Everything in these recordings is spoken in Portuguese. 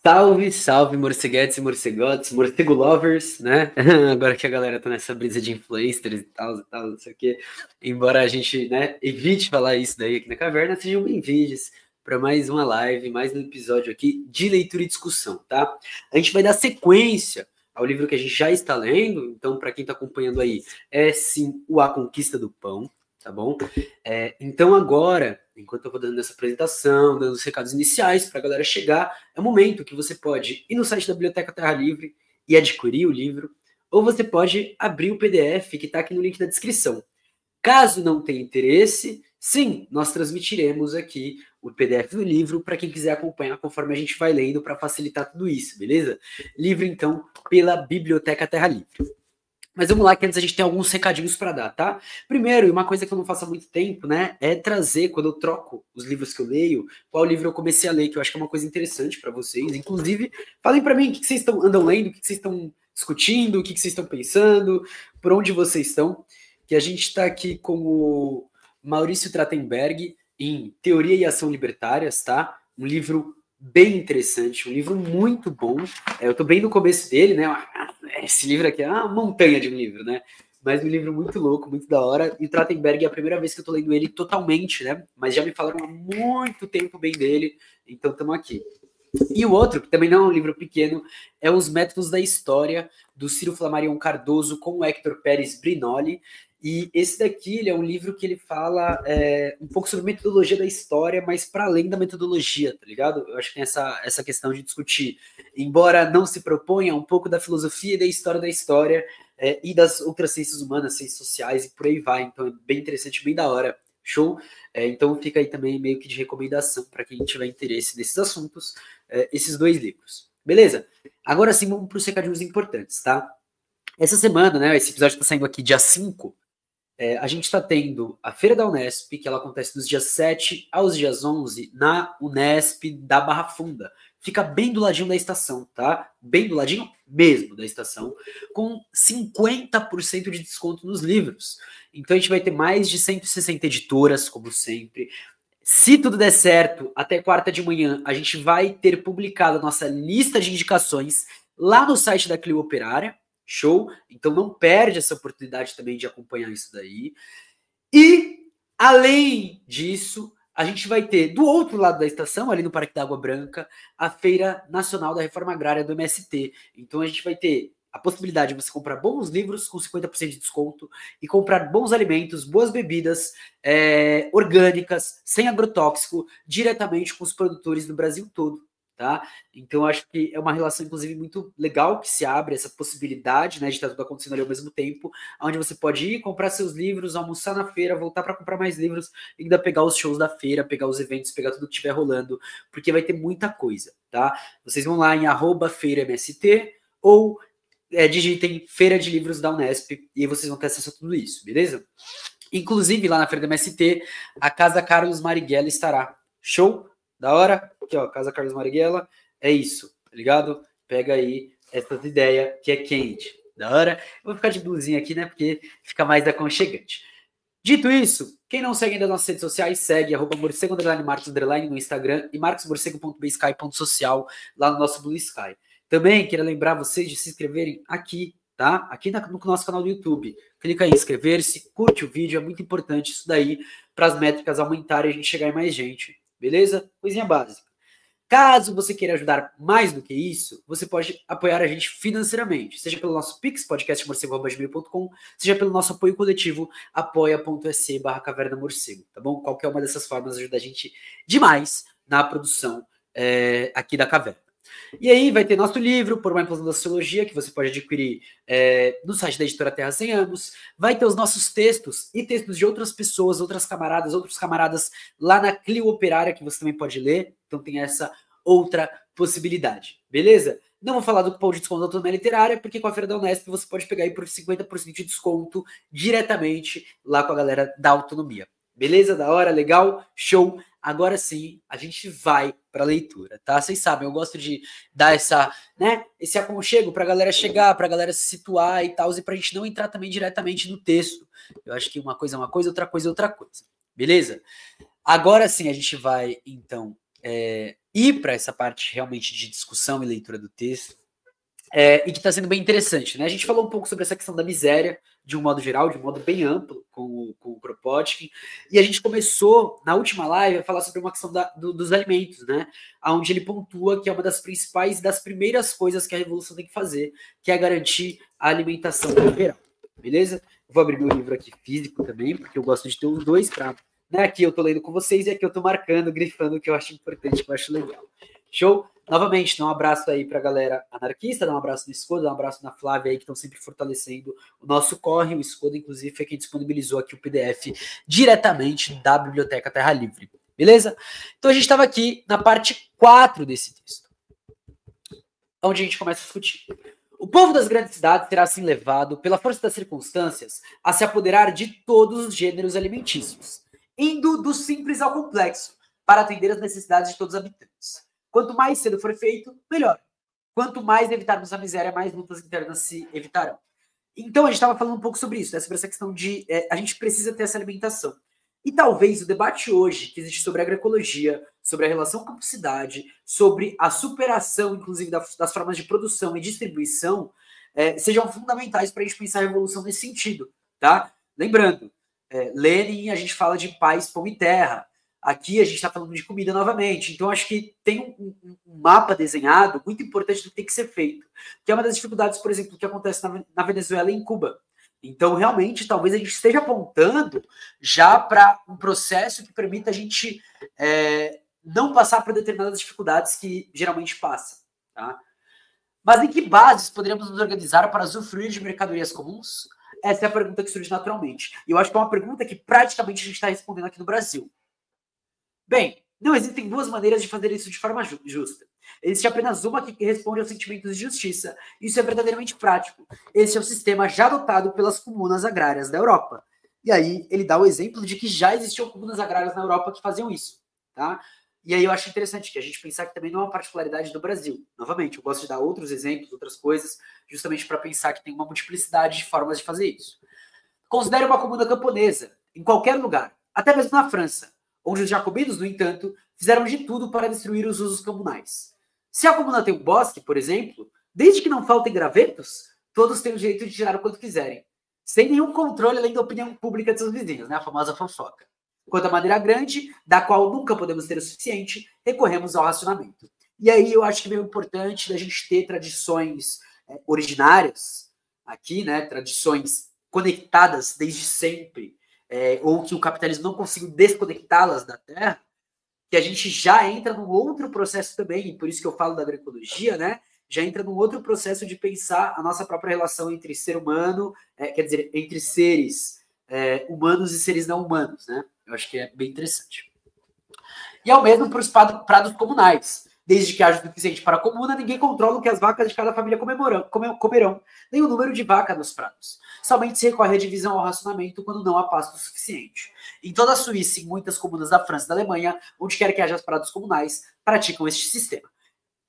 Salve, salve, morceguetes e morcegotes, morcego lovers, né? Agora que a galera tá nessa brisa de influencers e tal, não sei o quê. Embora a gente, né, evite falar isso daí aqui na caverna, sejam bem-vindos para mais uma live, mais um episódio aqui de leitura e discussão, tá? A gente vai dar sequência ao livro que a gente já está lendo, então, para quem tá acompanhando aí, é sim o A Conquista do Pão, tá bom? Então agora, enquanto eu vou dando essa apresentação, dando os recados iniciais para a galera chegar, é o momento que você pode ir no site da Biblioteca Terra Livre e adquirir o livro, ou você pode abrir o PDF que está aqui no link da descrição. Caso não tenha interesse, sim, nós transmitiremos aqui o PDF do livro para quem quiser acompanhar conforme a gente vai lendo para facilitar tudo isso, beleza? Livro, então, pela Biblioteca Terra Livre. Mas vamos lá, que antes a gente tem alguns recadinhos para dar, tá? Primeiro, e uma coisa que eu não faço há muito tempo, né, é trazer, quando eu troco os livros que eu leio, qual livro eu comecei a ler, que eu acho que é uma coisa interessante para vocês. Inclusive, falem para mim o que vocês andam lendo, o que vocês estão discutindo, o que vocês estão pensando, por onde vocês estão. Que a gente está aqui com o Maurício Trachtenberg em Teoria e Ação Libertárias, tá? Um livro bem interessante, um livro muito bom. Eu tô bem no começo dele, né? Esse livro aqui é uma montanha de um livro, né? Mas um livro muito louco, muito da hora. E o Trachtenberg é a primeira vez que eu tô lendo ele totalmente, né? Mas já me falaram há muito tempo bem dele, então estamos aqui. E o outro, que também não é um livro pequeno, é Os Métodos da História, do Ciro Flammarion Cardoso com o Hector Pérez Brinoli. E esse daqui ele é um livro que ele fala um pouco sobre metodologia da história, mas para além da metodologia, tá ligado? Eu acho que tem essa questão de discutir, embora não se proponha, um pouco da filosofia e da história e das outras ciências humanas, ciências sociais e por aí vai. Então é bem interessante, bem da hora. Show? Então fica aí também meio que de recomendação para quem tiver interesse nesses assuntos, esses dois livros. Beleza? Agora sim, vamos para os recadinhos importantes, tá? Essa semana, né, esse episódio está saindo aqui dia 5, a gente está tendo a Feira da Unesp, que ela acontece dos dias 7 aos dias 11, na Unesp da Barra Funda. Fica bem do ladinho da estação, tá? Bem do ladinho mesmo da estação, com 50% de desconto nos livros. Então a gente vai ter mais de 160 editoras, como sempre. Se tudo der certo, até quarta de manhã, a gente vai ter publicado a nossa lista de indicações lá no site da Clio Operária. Show? Então não perde essa oportunidade também de acompanhar isso daí. E, além disso, a gente vai ter, do outro lado da estação, ali no Parque da Água Branca, a Feira Nacional da Reforma Agrária do MST. Então a gente vai ter a possibilidade de você comprar bons livros com 50% de desconto e comprar bons alimentos, boas bebidas orgânicas, sem agrotóxico, diretamente com os produtores do Brasil todo. Tá? Então, acho que é uma relação, inclusive, muito legal que se abre essa possibilidade, né, de estar tudo acontecendo ali ao mesmo tempo, onde você pode ir comprar seus livros, almoçar na feira, voltar para comprar mais livros, e ainda pegar os shows da feira, pegar os eventos, pegar tudo que estiver rolando, porque vai ter muita coisa, tá? Vocês vão lá em @feiraMST ou digitem Feira de Livros da Unesp e aí vocês vão ter acesso a tudo isso, beleza? Inclusive, lá na Feira da MST, a Casa Carlos Marighella estará. Show? Da hora? Aqui, ó, Casa Carlos Marighella. É isso, tá ligado? Pega aí essas ideias que é quente. Da hora? Eu vou ficar de blusinha aqui, né? Porque fica mais aconchegante. Dito isso, quem não segue ainda nas nossas redes sociais, segue @morcego_marcos_ no Instagram e marcosmorcego.bsky.social lá no nosso Blue Sky. Também queria lembrar vocês de se inscreverem aqui, tá? Aqui no nosso canal do YouTube. Clica em inscrever-se, curte o vídeo, é muito importante isso daí para as métricas aumentarem e a gente chegar em mais gente. Beleza? Coisinha básica. Caso você queira ajudar mais do que isso, você pode apoiar a gente financeiramente, seja pelo nosso Pix, podcastmorcego.gmail.com, seja pelo nosso apoio coletivo, apoia.se/caverna morcego, tá bom? Qualquer uma dessas formas ajuda a gente demais na produção aqui da caverna. E aí vai ter nosso livro, Por uma Implosão da Sociologia, que você pode adquirir no site da editora Terra 100 Anos. Vai ter os nossos textos e textos de outras pessoas, outros camaradas lá na Clio Operária, que você também pode ler. Então tem essa outra possibilidade, beleza? Não vou falar do cupom de desconto da Autonomia Literária, porque com a Feira da Unesp você pode pegar aí por 50% de desconto diretamente lá com a galera da Autonomia. Beleza? Da hora? Legal? Show! Agora sim, a gente vai para a leitura, tá? Vocês sabem, eu gosto de dar esse aconchego para a galera chegar, para a galera se situar e tal, e para a gente não entrar também diretamente no texto. Eu acho que uma coisa é uma coisa, outra coisa é outra coisa. Beleza? Agora sim, a gente vai, então, ir para essa parte realmente de discussão e leitura do texto, e que está sendo bem interessante, né? A gente falou um pouco sobre essa questão da miséria, de um modo geral, de um modo bem amplo, com o Kropotkin, e a gente começou, na última live, a falar sobre uma questão dos alimentos, né? Onde ele pontua que é uma das principais, das primeiras coisas que a revolução tem que fazer, que é garantir a alimentação geral, beleza? Vou abrir meu livro aqui físico também, porque eu gosto de ter os dois para... Né? Aqui eu tô lendo com vocês e aqui eu tô marcando, grifando o que eu acho importante, que eu acho legal. Show? Novamente, dá um abraço aí pra galera anarquista, dá um abraço no Skoda, dá um abraço na Flávia aí, que estão sempre fortalecendo o nosso corre. O Skoda, inclusive, foi quem disponibilizou aqui o PDF diretamente da Biblioteca Terra Livre. Beleza? Então a gente estava aqui na parte 4 desse texto, onde a gente começa a discutir. O povo das grandes cidades será assim levado, pela força das circunstâncias, a se apoderar de todos os gêneros alimentícios, indo do simples ao complexo, para atender as necessidades de todos os habitantes. Quanto mais cedo for feito, melhor. Quanto mais evitarmos a miséria, mais lutas internas se evitarão. Então, a gente estava falando um pouco sobre isso, né? Sobre essa questão de a gente precisa ter essa alimentação. E talvez o debate hoje que existe sobre a agroecologia, sobre a relação com a cidade, sobre a superação, inclusive, das formas de produção e distribuição, sejam fundamentais para a gente pensar a revolução nesse sentido, tá? Lembrando, Lenin, a gente fala de paz, pão e terra. Aqui a gente está falando de comida novamente. Então, acho que tem um mapa desenhado muito importante do que tem que ser feito. Que é uma das dificuldades, por exemplo, que acontece na Venezuela e em Cuba. Então, realmente, talvez a gente esteja apontando já para um processo que permita a gente não passar por determinadas dificuldades que geralmente passa. Tá? Mas em que bases poderíamos nos organizar para usufruir de mercadorias comuns? Essa é a pergunta que surge naturalmente. E eu acho que é uma pergunta que praticamente a gente está respondendo aqui no Brasil. Bem, não existem duas maneiras de fazer isso de forma justa. Existe apenas uma que responde aos sentimentos de justiça. Isso é verdadeiramente prático. Esse é o sistema já adotado pelas comunas agrárias da Europa. E aí ele dá o exemplo de que já existiam comunas agrárias na Europa que faziam isso. Tá? E aí eu acho interessante que a gente pensar que também não é uma particularidade do Brasil. Novamente, eu gosto de dar outros exemplos, outras coisas, justamente para pensar que tem uma multiplicidade de formas de fazer isso. Considere uma comuna camponesa, em qualquer lugar, até mesmo na França, onde os jacobinos, no entanto, fizeram de tudo para destruir os usos comunais. Se a comuna tem um bosque, por exemplo, desde que não faltem gravetos, todos têm o direito de tirar o quanto quiserem, sem nenhum controle além da opinião pública de seus vizinhos, né? A famosa fofoca. Quanto à madeira grande, da qual nunca podemos ter o suficiente, recorremos ao racionamento. E aí eu acho que é meio importante da gente ter tradições originárias aqui, né? Tradições conectadas desde sempre, ou que o capitalismo não conseguiu desconectá-las da terra, que a gente já entra num outro processo também, e por isso que eu falo da agroecologia, né? Já entra num outro processo de pensar a nossa própria relação entre ser humano, quer dizer, entre seres humanos e seres não humanos, né? Eu acho que é bem interessante. E é o mesmo para os prados comunais. Desde que haja o suficiente para a comuna, ninguém controla o que as vacas de cada família comerão, nem o número de vacas nos prados. Somente se recorre à divisão ao racionamento quando não há pasto suficiente. Em toda a Suíça e em muitas comunas da França e da Alemanha, onde quer que haja prados comunais, praticam este sistema.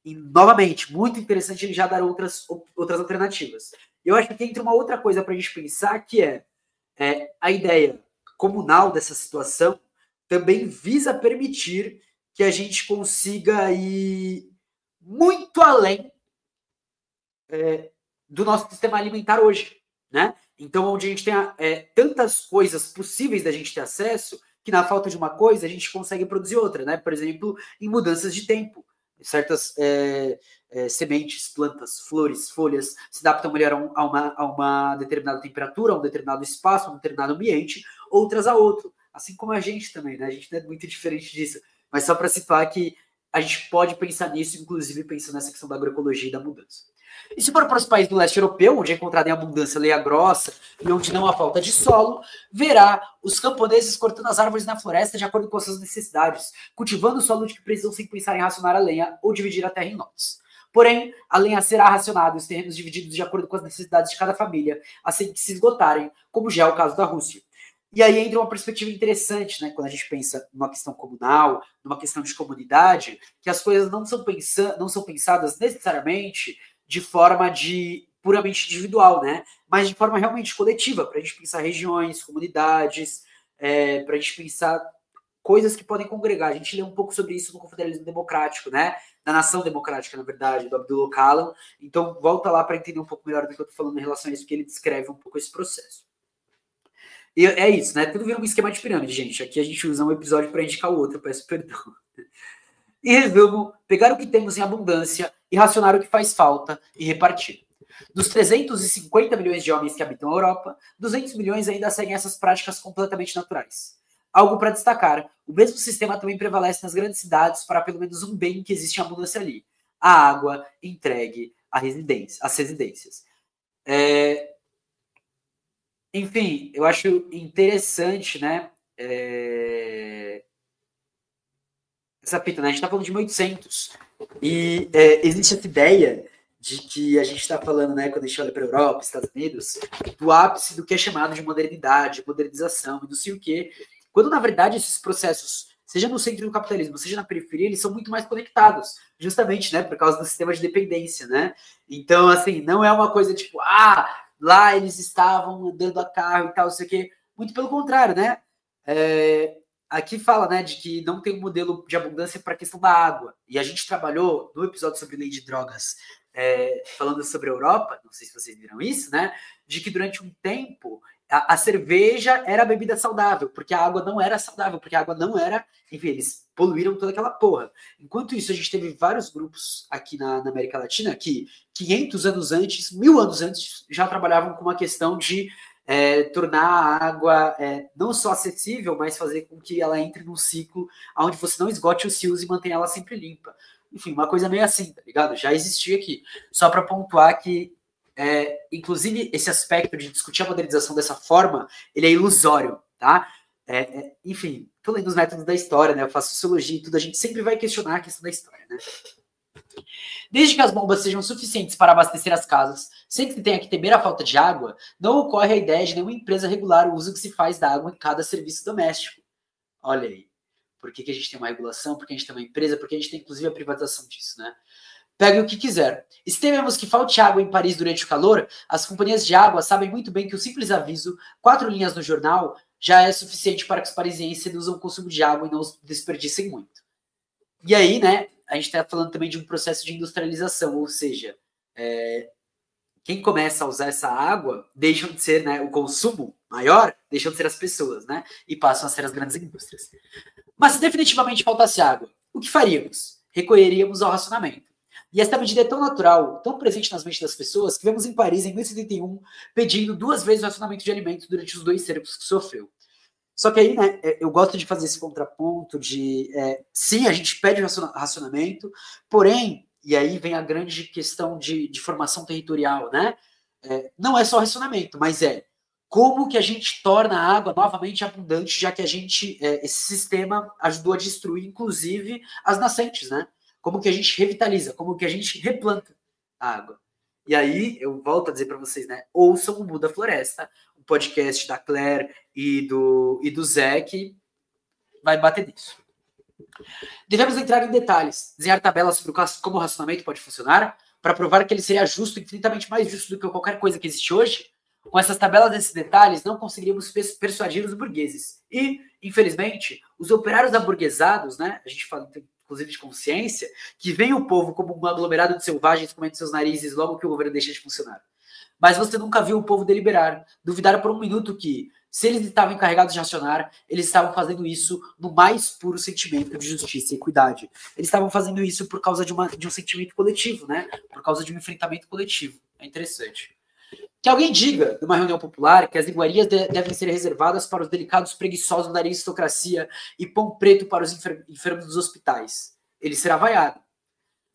E, novamente, muito interessante ele já dar outras alternativas. Eu acho que entra uma outra coisa para a gente pensar, que é a ideia comunal dessa situação também visa permitir que a gente consiga ir muito além do nosso sistema alimentar hoje, né? Então, onde a gente tem tantas coisas possíveis da gente ter acesso, que na falta de uma coisa a gente consegue produzir outra, né? Por exemplo, em mudanças de tempo. Certas sementes, plantas, flores, folhas se adaptam melhor a uma determinada temperatura, a um determinado espaço, a um determinado ambiente, outras a outro. Assim como a gente também, né? A gente não é muito diferente disso. Mas só para situar que a gente pode pensar nisso, inclusive pensando nessa questão da agroecologia e da mudança. E se for para os países do leste europeu, onde é encontrada em abundância lenha grossa e onde não há falta de solo, verá os camponeses cortando as árvores na floresta de acordo com as suas necessidades, cultivando o solo de que precisam sem pensar em racionar a lenha ou dividir a terra em lotes. Porém, a lenha será racionada e os terrenos divididos de acordo com as necessidades de cada família, assim que se esgotarem, como já é o caso da Rússia. E aí entra uma perspectiva interessante, né, quando a gente pensa numa questão comunal, numa questão de comunidade, que as coisas não são pensadas necessariamente de forma puramente individual, né, mas de forma realmente coletiva, para a gente pensar regiões, comunidades, para a gente pensar coisas que podem congregar. A gente lê um pouco sobre isso no Confederalismo Democrático, né? Na Nação Democrática, na verdade, do Abdul Öcalan. Então, volta lá para entender um pouco melhor do que eu estou falando em relação a isso, porque ele descreve um pouco esse processo. E é isso, né? Tudo vira um esquema de pirâmide, gente. Aqui a gente usa um episódio para indicar o outro, eu peço perdão. Em resumo, pegar o que temos em abundância e racionar o que faz falta e repartir. Dos 350 milhões de homens que habitam a Europa, 200 milhões ainda seguem essas práticas completamente naturais. Algo para destacar, o mesmo sistema também prevalece nas grandes cidades para pelo menos um bem que existe em abundância ali: a água entregue às residências. Enfim, eu acho interessante, né? Essa fita, né? A gente está falando de 1800 e existe essa ideia de que a gente está falando, né, quando a gente olha para a Europa, Estados Unidos, do ápice do que é chamado de modernidade, modernização e não sei o quê, quando na verdade esses processos, seja no centro do capitalismo, seja na periferia, eles são muito mais conectados, justamente, né, por causa do sistema de dependência, né? Então, assim, não é uma coisa tipo, lá eles estavam andando a carro e tal, não sei o quê. Muito pelo contrário, né? Aqui fala, né, de que não tem um modelo de abundância para a questão da água. E a gente trabalhou no episódio sobre lei de drogas, falando sobre a Europa, não sei se vocês viram isso, né, de que durante um tempo a cerveja era a bebida saudável, porque a água não era saudável, porque a água não era, enfim, eles poluíram toda aquela porra. Enquanto isso, a gente teve vários grupos aqui na América Latina que 500 anos antes, 1000 anos antes, já trabalhavam com uma questão de tornar a água não só acessível, mas fazer com que ela entre num ciclo onde você não esgote os rios e mantenha ela sempre limpa. Enfim, uma coisa meio assim, tá ligado? Já existia aqui. Só para pontuar que, inclusive, esse aspecto de discutir a modernização dessa forma, ele é ilusório, tá? Enfim, tô lendo os métodos da história, né? Eu faço sociologia e tudo, a gente sempre vai questionar a questão da história, né? Desde que as bombas sejam suficientes para abastecer as casas, sem que se tenha que temer a falta de água, não ocorre a ideia de nenhuma empresa regular o uso que se faz da água em cada serviço doméstico. Olha aí. Por que a gente tem uma regulação? Por que a gente tem uma empresa? Por que a gente tem, inclusive, a privatização disso, né? Pegue o que quiser. E se tememos que falte água em Paris durante o calor, as companhias de água sabem muito bem que o simples aviso, 4 linhas no jornal, já é suficiente para que os parisienses reduzam o consumo de água e não desperdicem muito. E aí, né, a gente está falando também de um processo de industrialização, ou seja, quem começa a usar essa água deixam de ser, né, o consumo maior, deixam de ser as pessoas, né, e passam a ser as grandes indústrias. Mas se definitivamente faltasse água, o que faríamos? Recorreríamos ao racionamento. E essa medida é tão natural, tão presente nas mentes das pessoas, que vemos em Paris, em 1071, pedindo 2 vezes o racionamento de alimentos durante os 2 cercos que sofreu. Só que aí, né, eu gosto de fazer esse contraponto de, sim, a gente pede racionamento, porém, e aí vem a grande questão de formação territorial, né? Não é só racionamento, mas como que a gente torna a água novamente abundante, já que a gente, esse sistema ajudou a destruir, inclusive, as nascentes, né? Como que a gente revitaliza, como que a gente replanta a água. E aí, eu volto a dizer para vocês, né? Ouçam o Muda Floresta, o podcast da Claire e do Zé, que vai bater nisso. Devemos entrar em detalhes, desenhar tabelas sobre como o racionamento pode funcionar, para provar que ele seria justo, infinitamente mais justo do que qualquer coisa que existe hoje. Com essas tabelas desses detalhes, não conseguiríamos persuadir os burgueses. E, infelizmente, os operários aburguesados, né, a gente fala inclusive de consciência, que veem o povo como um aglomerado de selvagens comendo seus narizes logo que o governo deixa de funcionar. Mas você nunca viu o povo deliberar, duvidar por um minuto que, se eles estavam encarregados de racionar, eles estavam fazendo isso no mais puro sentimento de justiça e equidade. Eles estavam fazendo isso por causa de um sentimento coletivo, né? Por causa de um enfrentamento coletivo. É interessante. Que alguém diga, numa reunião popular, que as iguarias devem ser reservadas para os delicados preguiçosos da aristocracia e pão preto para os enfermos dos hospitais. Ele será vaiado.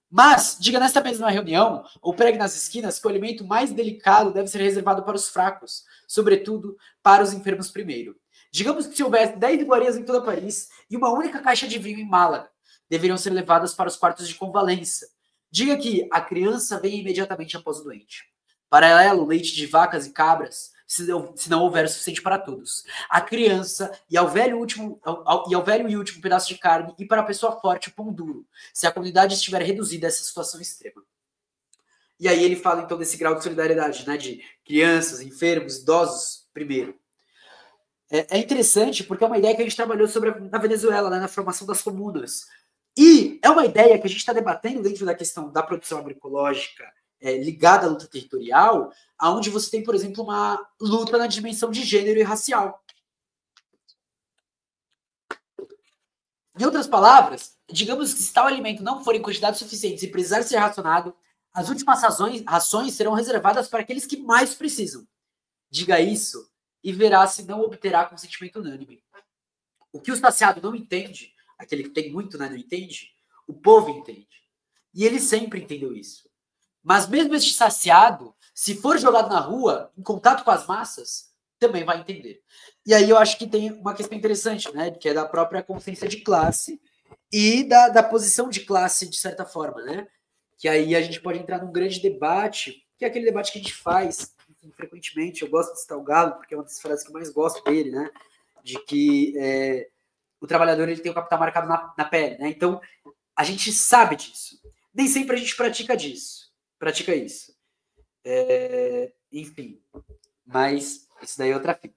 Mas, diga nesta mesma reunião, ou pregue nas esquinas, que o alimento mais delicado deve ser reservado para os fracos, sobretudo para os enfermos primeiro. Digamos que se houvesse 10 iguarias em toda Paris e uma única caixa de vinho em Málaga, deveriam ser levadas para os quartos de convalescença. Diga que a criança vem imediatamente após o doente. Paralelo, leite de vacas e cabras, se não houver o suficiente para todos. A criança e ao velho e último pedaço de carne, e para a pessoa forte o pão duro, se a comunidade estiver reduzida a essa situação extrema. E aí ele fala então desse grau de solidariedade, né, de crianças, enfermos, idosos primeiro. É interessante porque é uma ideia que a gente trabalhou na Venezuela, né, na formação das comunas. E é uma ideia que a gente está debatendo dentro da questão da produção agroecológica ligada à luta territorial, onde você tem, por exemplo, uma luta na dimensão de gênero e racial. Em outras palavras, digamos que se tal alimento não for em quantidades suficientes e precisar ser racionado, as últimas rações serão reservadas para aqueles que mais precisam. Diga isso e verá se não obterá consentimento unânime. O que o saciado não entende, aquele que tem muito, né, não entende, o povo entende. E ele sempre entendeu isso. Mas mesmo este saciado, se for jogado na rua, em contato com as massas, também vai entender. E aí eu acho que tem uma questão interessante, né, que é da própria consciência de classe e da posição de classe, de certa forma, né? Que aí a gente pode entrar num grande debate, que é aquele debate que a gente faz enfim, frequentemente. Eu gosto de citar o Galo, porque é uma das frases que eu mais gosto dele, né? De que o trabalhador ele tem o capital marcado na pele, né? Então, a gente sabe disso. Nem sempre a gente pratica isso. Enfim, mas isso daí é outra fita.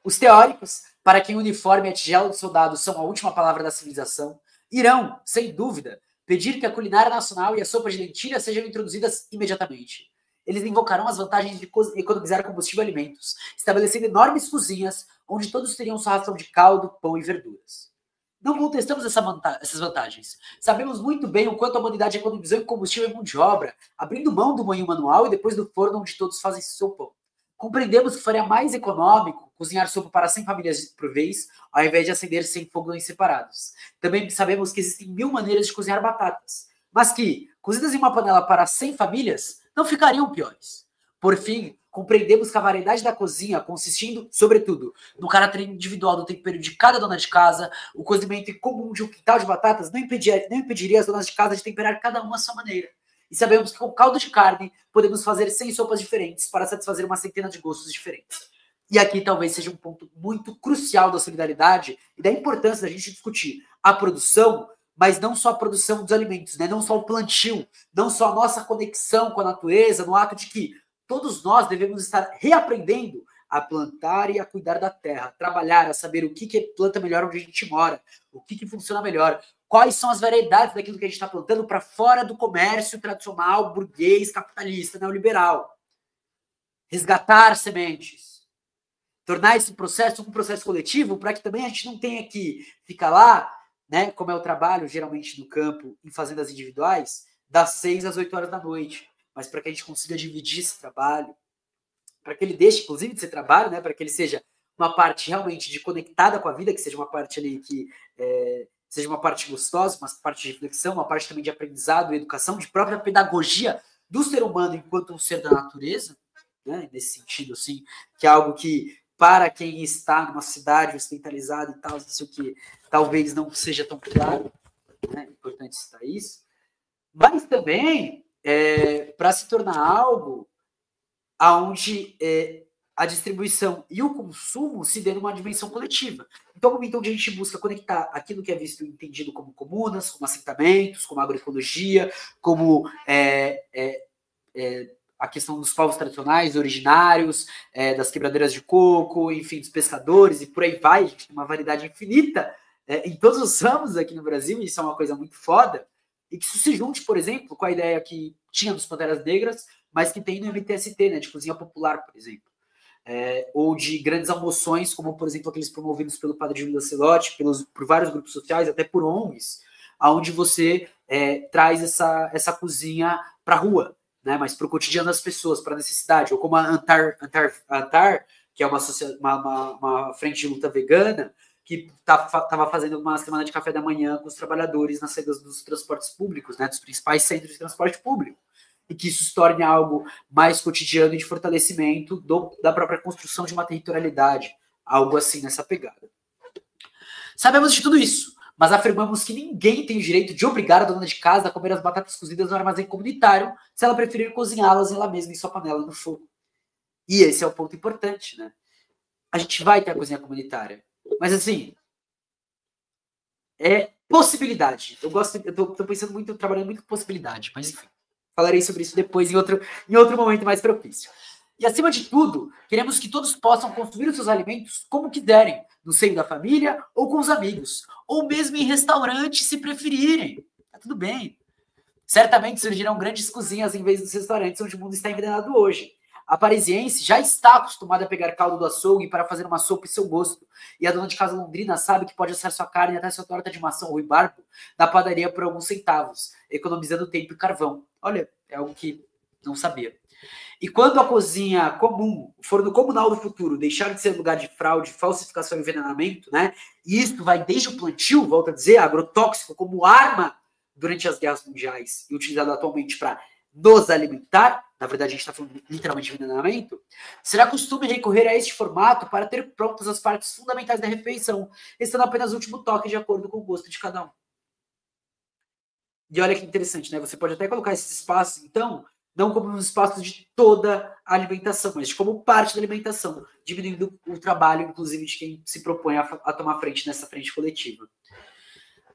Os teóricos, para quem o uniforme e a tigela do soldado são a última palavra da civilização, irão, sem dúvida, pedir que a culinária nacional e a sopa de lentilha sejam introduzidas imediatamente. Eles invocarão as vantagens de economizar combustível e alimentos, estabelecendo enormes cozinhas onde todos teriam sua ração de caldo, pão e verduras. Não contestamos essas vantagens. Sabemos muito bem o quanto a humanidade economizou em combustível e mão de obra, abrindo mão do moinho manual e depois do forno onde todos fazem seu pão. Compreendemos que faria mais econômico cozinhar sopa para 100 famílias por vez, ao invés de acender 100 fogões separados. Também sabemos que existem 1000 maneiras de cozinhar batatas, mas que, cozidas em uma panela para 100 famílias, não ficariam piores. Por fim, compreendemos que a variedade da cozinha, consistindo, sobretudo, no caráter individual do tempero de cada dona de casa, o cozimento em comum de um quintal de batatas não impediria as donas de casa de temperar cada uma à sua maneira. E sabemos que com caldo de carne podemos fazer 100 sopas diferentes para satisfazer uma centena de gostos diferentes. E aqui talvez seja um ponto muito crucial da solidariedade e da importância da gente discutir a produção, mas não só a produção dos alimentos, né? Não só o plantio, não só a nossa conexão com a natureza, no ato de que todos nós devemos estar reaprendendo a plantar e a cuidar da terra, trabalhar, a saber o que planta melhor onde a gente mora, o que funciona melhor, quais são as variedades daquilo que a gente está plantando para fora do comércio tradicional, burguês, capitalista, neoliberal. Resgatar sementes. Tornar esse processo um processo coletivo para que também a gente não tenha que ficar lá, né, como é o trabalho geralmente no campo, em fazendas individuais, das 6 às 8 horas da noite. Mas para que a gente consiga dividir esse trabalho, para que ele deixe, inclusive, de ser trabalho, né, para que ele seja uma parte realmente de conectada com a vida, que seja uma parte ali que seja uma parte gostosa, uma parte de reflexão, uma parte também de aprendizado e educação, de própria pedagogia do ser humano enquanto um ser da natureza, né, nesse sentido, assim, que é algo que, para quem está numa cidade ocidentalizada e tal, não sei o que, talvez não seja tão claro, né, é importante citar isso, mas também para se tornar algo onde a distribuição e o consumo se dê numa dimensão coletiva. Então, é um momento onde a gente busca conectar aquilo que é visto e entendido como comunas, como assentamentos, como agroecologia, como a questão dos povos tradicionais, originários, das quebradeiras de coco, enfim, dos pescadores, e por aí vai. A gente tem uma variedade infinita em todos os ramos aqui no Brasil, e isso é uma coisa muito foda, e que isso se junte, por exemplo, com a ideia que tinha dos Panteras Negras, mas que tem no MTST, né, de cozinha popular, por exemplo. Ou de grandes almoções, como, por exemplo, aqueles promovidos pelo Padre Júlio Lancelotti, por vários grupos sociais, até por ONGs, onde você traz essa cozinha para a rua, né, mas para o cotidiano das pessoas, para a necessidade. Ou como a Antar, que é uma frente de luta vegana, que estava fazendo uma semana de café da manhã com os trabalhadores nas saídas dos transportes públicos, né, dos principais centros de transporte público, e que isso se torne algo mais cotidiano e de fortalecimento da própria construção de uma territorialidade, algo assim nessa pegada. Sabemos de tudo isso, mas afirmamos que ninguém tem o direito de obrigar a dona de casa a comer as batatas cozidas no armazém comunitário se ela preferir cozinhá-las ela mesma em sua panela no fogo. E esse é o ponto importante, né? A gente vai ter a cozinha comunitária, mas assim, é possibilidade. Eu tô pensando muito, trabalhando muito com possibilidade, mas enfim, falarei sobre isso depois em outro momento mais propício. E, acima de tudo, queremos que todos possam consumir os seus alimentos como quiserem, no seio da família ou com os amigos, ou mesmo em restaurantes, se preferirem. Tá tudo bem. Certamente surgirão grandes cozinhas em vez dos restaurantes onde o mundo está envenenado hoje. A parisiense já está acostumada a pegar caldo do açougue para fazer uma sopa em seu gosto. E a dona de casa londrina sabe que pode assar sua carne até sua torta de maçã ou barco na padaria por alguns centavos, economizando tempo e carvão. Olha, é algo que não sabia. E quando a cozinha comum, o forno comunal do futuro, deixar de ser lugar de fraude, falsificação e envenenamento, né? E isso vai desde o plantio, volta a dizer, agrotóxico como arma durante as guerras mundiais e utilizado atualmente para nos alimentar, na verdade a gente está falando literalmente de envenenamento, será costume recorrer a este formato para ter prontas as partes fundamentais da refeição, estando apenas o último toque de acordo com o gosto de cada um. E olha que interessante, né? Você pode até colocar esses espaços, então, não como um espaço de toda a alimentação, mas como parte da alimentação, diminuindo o trabalho, inclusive, de quem se propõe a tomar frente nessa frente coletiva.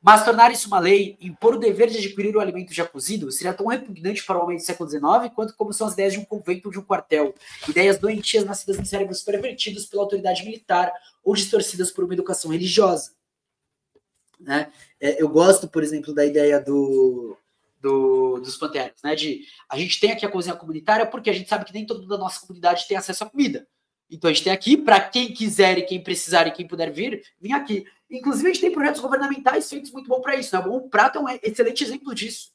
Mas tornar isso uma lei, impor o dever de adquirir o alimento já cozido, seria tão repugnante para o homem do século XIX quanto como são as ideias de um convento ou de um quartel, ideias doentias nascidas em cérebros pervertidos pela autoridade militar ou distorcidas por uma educação religiosa. Né? Eu gosto, por exemplo, da ideia dos panteras, né? De a gente tem aqui a cozinha comunitária porque a gente sabe que nem todo mundo da nossa comunidade tem acesso à comida. Então a gente tem aqui para quem quiser e quem precisar e quem puder vir aqui. Inclusive a gente tem projetos governamentais feitos muito bom para isso. Né? O Bom Prato é um excelente exemplo disso.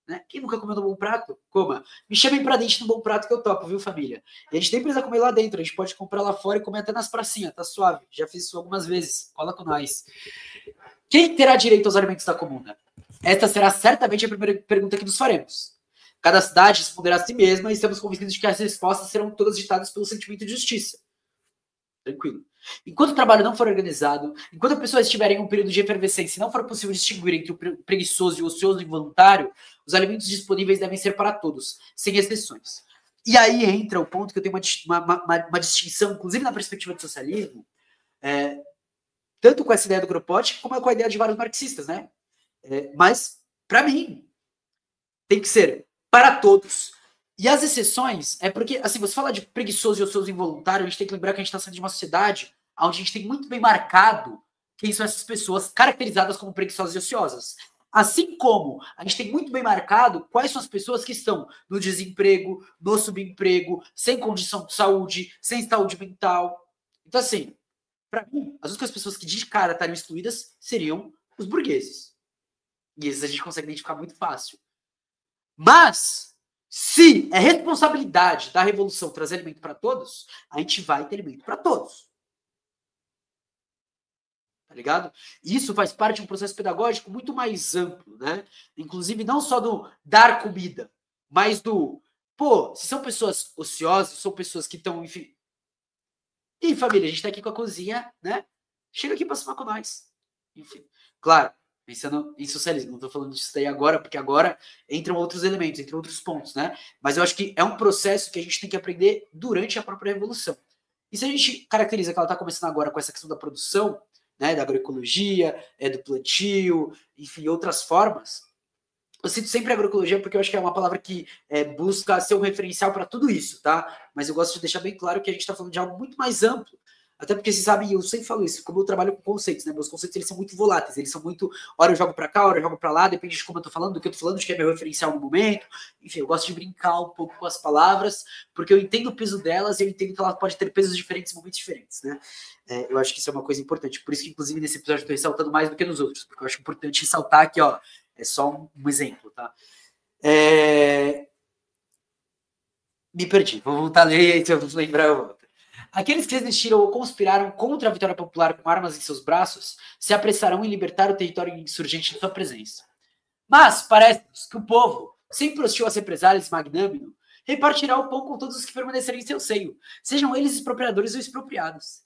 Né? Quem nunca comeu no Bom Prato? Coma. Me chamem para dentro no Bom Prato que eu topo, viu, família? E a gente nem precisa comer lá dentro, a gente pode comprar lá fora e comer até nas pracinhas, tá suave. Já fiz isso algumas vezes. Cola com nós. Quem terá direito aos alimentos da comuna? Esta será certamente a primeira pergunta que nos faremos. Cada cidade responderá a si mesma e estamos convencidos de que as respostas serão todas ditadas pelo sentimento de justiça. Tranquilo. Enquanto o trabalho não for organizado, enquanto as pessoas estiverem em um período de efervescência e não for possível distinguir entre o preguiçoso e o ocioso involuntário, os alimentos disponíveis devem ser para todos, sem exceções. E aí entra o ponto que eu tenho uma distinção, inclusive na perspectiva do socialismo, tanto com essa ideia do Kropotkin, como com a ideia de vários marxistas, né? Mas, para mim, tem que ser para todos. E as exceções é porque, assim, você fala de preguiçoso e ocioso involuntário, a gente tem que lembrar que a gente está saindo de uma sociedade onde a gente tem muito bem marcado quem são essas pessoas caracterizadas como preguiçosas e ociosas. Assim como a gente tem muito bem marcado quais são as pessoas que estão no desemprego, no subemprego, sem condição de saúde, sem saúde mental. Então, assim, para mim, as únicas pessoas que de cara estariam excluídas seriam os burgueses. E esses a gente consegue identificar muito fácil. Mas, se é responsabilidade da revolução trazer alimento para todos, a gente vai ter alimento para todos. Tá ligado? Isso faz parte de um processo pedagógico muito mais amplo, né? Inclusive, não só do dar comida, mas do, se são pessoas ociosas, são pessoas que estão, enfim. E família, a gente tá aqui com a cozinha, né? Chega aqui para cima com nós. Enfim, claro, pensando em socialismo, não tô falando disso daí agora, porque agora entram outros elementos, entram outros pontos, né? Mas eu acho que é um processo que a gente tem que aprender durante a própria revolução. E se a gente caracteriza que ela tá começando agora com essa questão da produção, né, da agroecologia, do plantio, enfim, outras formas, eu cito sempre agroecologia porque eu acho que é uma palavra que busca ser um referencial para tudo isso, tá? Mas eu gosto de deixar bem claro que a gente está falando de algo muito mais amplo. Até porque, vocês sabem, eu sempre falo isso, como eu trabalho com conceitos, né? Meus conceitos, eles são muito voláteis, eles são muito, hora eu jogo para cá, hora eu jogo para lá, depende de como eu tô falando, do que eu tô falando, de que é meu referencial no momento. Enfim, eu gosto de brincar um pouco com as palavras, porque eu entendo o peso delas e eu entendo que ela pode ter pesos diferentes em momentos diferentes, né? Eu acho que isso é uma coisa importante. Por isso que, inclusive, nesse episódio eu tô ressaltando mais do que nos outros, porque eu acho importante ressaltar que, ó, é só um exemplo, tá? Me perdi. Vou voltar a ler e aí se eu lembrar eu volto. Aqueles que resistiram ou conspiraram contra a vitória popular com armas em seus braços se apressarão em libertar o território insurgente em sua presença. Mas parece-nos que o povo, sempre hostil às represálias magnânimo, repartirá o pão com todos os que permanecerem em seu seio, sejam eles expropriadores ou expropriados.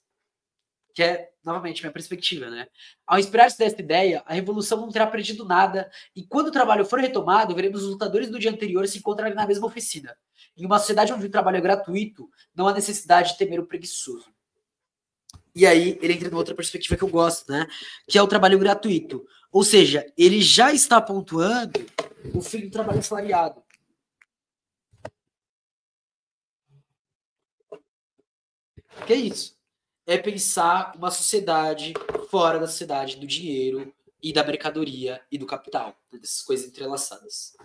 Que é, novamente, minha perspectiva, né? Ao inspirar-se desta ideia, a revolução não terá perdido nada, e quando o trabalho for retomado, veremos os lutadores do dia anterior se encontrarem na mesma oficina. Em uma sociedade onde o trabalho é gratuito, não há necessidade de temer o preguiçoso. E aí, ele entra numa outra perspectiva que eu gosto, né? Que é o trabalho gratuito. Ou seja, ele já está pontuando o fim do trabalho assalariado. Que é isso? É pensar uma sociedade fora da sociedade do dinheiro e da mercadoria e do capital, né, dessas coisas entrelaçadas.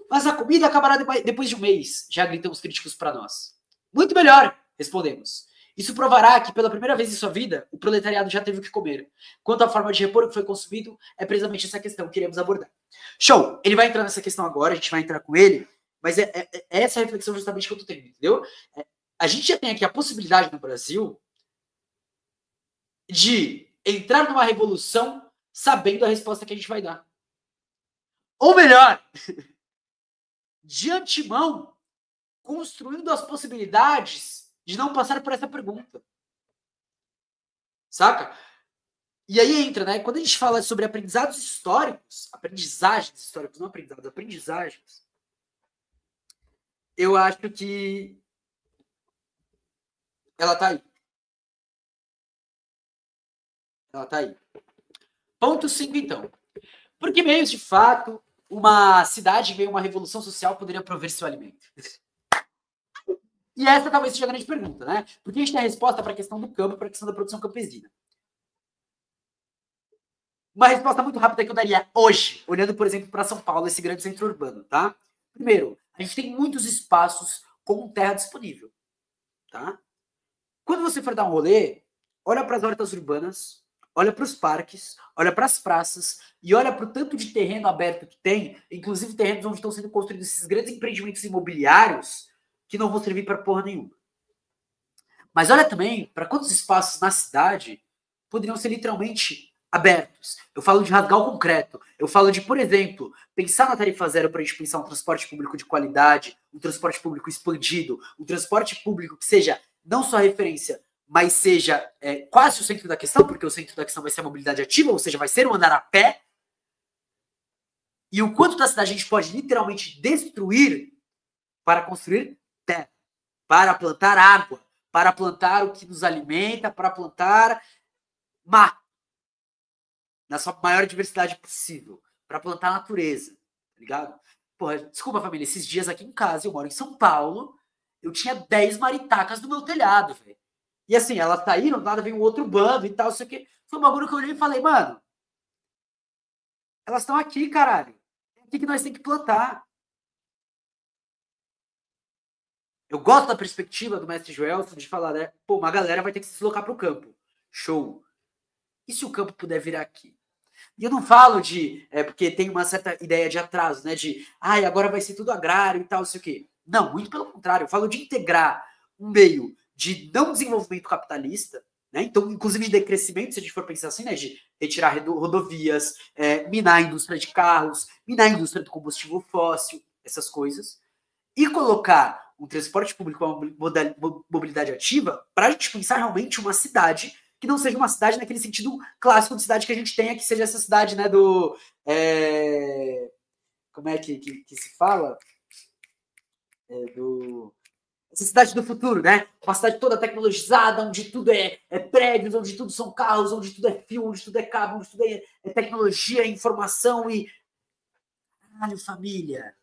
Mas a comida acabará depois de um mês, já gritam os críticos para nós. Muito melhor, respondemos. Isso provará que, pela primeira vez em sua vida, o proletariado já teve o que comer. Quanto à forma de repor o que foi consumido, é precisamente essa questão que iremos abordar. Show! Ele vai entrar nessa questão agora, a gente vai entrar com ele, mas é essa reflexão justamente que eu tô tendo, entendeu? A gente já tem aqui a possibilidade no Brasil de entrar numa revolução sabendo a resposta que a gente vai dar. Ou melhor, de antemão, construindo as possibilidades de não passar por essa pergunta. Saca? E aí entra, né? Quando a gente fala sobre aprendizados históricos, aprendizagens históricas, não aprendizados, aprendizagens, eu acho que ela tá aí. Ela tá aí. Ponto 5, então. Por que meios, de fato, uma cidade em meio a uma revolução social poderia prover seu alimento? E essa talvez seja a grande pergunta, né? Porque a gente tem a resposta para a questão do campo, para a questão da produção campesina. Uma resposta muito rápida que eu daria hoje, olhando, por exemplo, para São Paulo, esse grande centro urbano, tá? Primeiro, a gente tem muitos espaços com terra disponível, tá? Quando você for dar um rolê, olha para as hortas urbanas, olha para os parques, olha para as praças e olha para o tanto de terreno aberto que tem, inclusive terrenos onde estão sendo construídos esses grandes empreendimentos imobiliários que não vão servir para porra nenhuma. Mas olha também para quantos espaços na cidade poderiam ser literalmente abertos. Eu falo de rasgar o concreto. Eu falo de, por exemplo, pensar na tarifa zero para a gente pensar um transporte público de qualidade, um transporte público expandido, um transporte público que seja não só referência, mas seja quase o centro da questão, porque o centro da questão vai ser a mobilidade ativa, ou seja, vai ser o andar a pé. E o quanto da cidade a gente pode literalmente destruir para construir terra, para plantar água, para plantar o que nos alimenta, para plantar mato, na sua maior diversidade possível, para plantar a natureza, tá ligado? Porra, desculpa, família, esses dias aqui em casa, eu moro em São Paulo, eu tinha 10 maritacas no meu telhado, velho. E assim, elas saíram, nada, veio um outro bando e tal, isso aqui. Foi um bagulho que eu olhei e falei, mano, elas estão aqui, caralho. É aqui que nós temos que plantar. Eu gosto da perspectiva do mestre Joelson de falar, né? Pô, uma galera vai ter que se deslocar pro campo. Show. E se o campo puder vir aqui? E eu não falo de... porque tem uma certa ideia de atraso, né? De, agora vai ser tudo agrário e tal, não sei o quê. Não, muito pelo contrário. Eu falo de integrar um meio de não desenvolvimento capitalista, né? Então, inclusive de decrescimento, se a gente for pensar assim, né? De retirar rodovias, minar a indústria de carros, minar a indústria do combustível fóssil, essas coisas. E colocar um transporte público, uma mobilidade ativa, para a gente pensar realmente uma cidade que não seja uma cidade naquele sentido clássico de cidade que a gente tem, que seja essa cidade, né, do... como é que se fala? Essa cidade do futuro, né? Uma cidade toda tecnologizada, onde tudo é prédios, onde tudo são carros, onde tudo é fio, onde tudo é cabo, onde tudo é tecnologia, informação e... Caralho, família!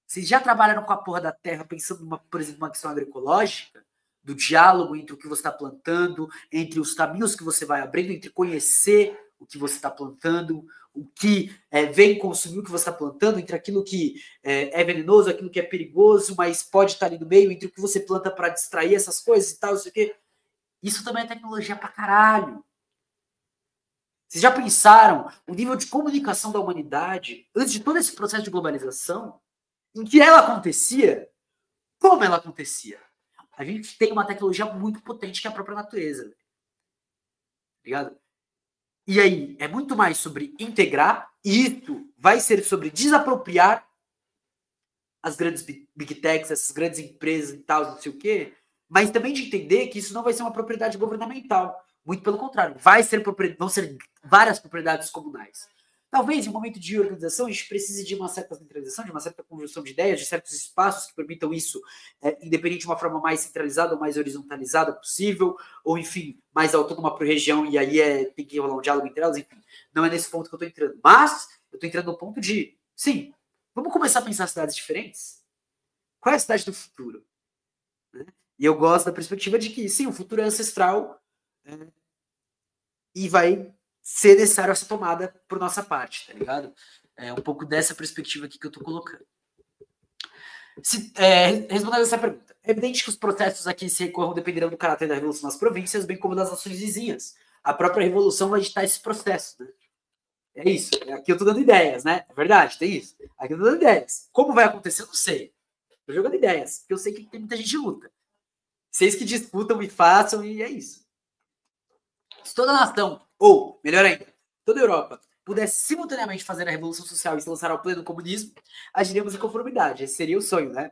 Vocês já trabalharam com a porra da terra pensando, por exemplo, numa questão agroecológica? Do diálogo entre o que você está plantando, entre os caminhos que você vai abrindo, entre conhecer o que você está plantando, o que vem consumir o que você está plantando, entre aquilo que é venenoso, aquilo que é perigoso, mas pode estar ali no meio, entre o que você planta para distrair essas coisas e tal, não sei o quê. Isso também é tecnologia pra caralho. Vocês já pensaram o nível de comunicação da humanidade antes de todo esse processo de globalização? Em que ela acontecia? Como ela acontecia? A gente tem uma tecnologia muito potente que é a própria natureza. Ligado? E aí, é muito mais sobre integrar, e isso vai ser sobre desapropriar as grandes big techs, essas grandes empresas e tal, não sei o quê, mas também de entender que isso não vai ser uma propriedade governamental. Muito pelo contrário, vão ser várias propriedades comunais. Talvez, em um momento de organização, a gente precise de uma certa centralização, de uma certa conjunção de ideias, de certos espaços que permitam isso, independente de uma forma mais centralizada ou mais horizontalizada possível, ou, enfim, mais autônoma para a região, e aí tem que rolar um diálogo entre elas, enfim. Não é nesse ponto que eu estou entrando. Mas eu estou entrando no ponto de, sim, vamos começar a pensar cidades diferentes? Qual é a cidade do futuro? E eu gosto da perspectiva de que, sim, o futuro é ancestral e vai ser necessário essa tomada por nossa parte, tá ligado? É um pouco dessa perspectiva aqui que eu tô colocando. Respondendo essa pergunta, é evidente que os processos aqui se recorram dependerão do caráter da revolução nas províncias, bem como das nações vizinhas. A própria revolução vai ditar esse processo, né? É isso. Aqui eu tô dando ideias, né? É verdade, tem isso. Aqui eu tô dando ideias. Como vai acontecer, eu não sei. Tô jogando ideias, porque eu sei que tem muita gente que luta. Vocês que disputam e façam, e é isso. Se toda nação, ou, melhor ainda, toda a Europa, pudesse simultaneamente fazer a revolução social e se lançar ao pleno comunismo, agiríamos em conformidade. Esse seria o sonho, né?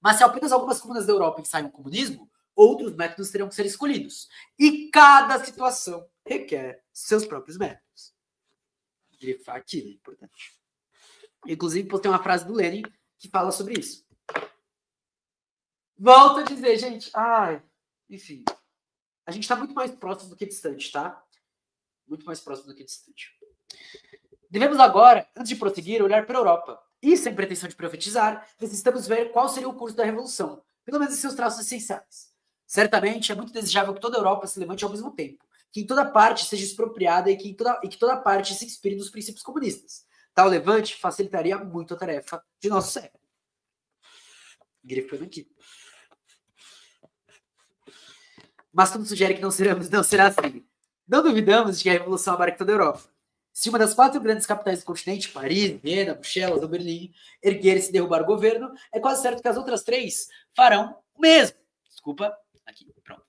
Mas se apenas algumas comunas da Europa ensaiam o comunismo, outros métodos terão que ser escolhidos. E cada situação requer seus próprios métodos. Grifar aqui, né? Importante. Inclusive, postei uma frase do Lenin que fala sobre isso. Volto a dizer, gente. Enfim. A gente está muito mais próximo do que distante, tá? Muito mais próximo do que distante. Devemos agora, antes de prosseguir, olhar para a Europa. E, sem pretensão de profetizar, necessitamos ver qual seria o curso da revolução, pelo menos em seus traços essenciais. Certamente, é muito desejável que toda a Europa se levante ao mesmo tempo, que em toda parte seja expropriada e que toda parte se inspire nos princípios comunistas. Tal levante facilitaria muito a tarefa de nosso século. Grifando aqui. Mas tudo sugere que não será assim. Não duvidamos de que a revolução abarque toda a Europa. Se uma das 4 grandes capitais do continente, Paris, Viena, Bruxelas ou Berlim, erguer-se e derrubar o governo, é quase certo que as outras 3 farão o mesmo.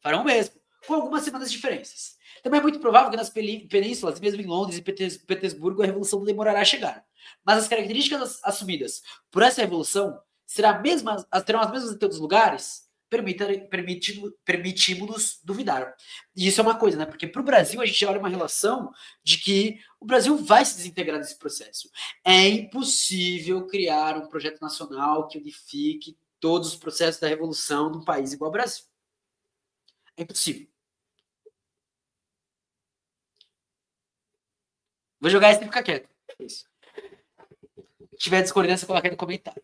Farão o mesmo, com algumas semanas de diferenças. Também é muito provável que nas penínsulas, mesmo em Londres e Petersburgo, a revolução demorará a chegar. Mas as características assumidas por essa revolução terão as mesmas em todos os lugares? Permitimos-nos duvidar. E isso é uma coisa, né? Porque para o Brasil a gente olha uma relação de que o Brasil vai se desintegrar nesse processo. É impossível criar um projeto nacional que unifique todos os processos da revolução num país igual ao Brasil. É impossível. Vou jogar esse e ficar quieto. Isso. Se tiver discordância, coloca aí no comentário.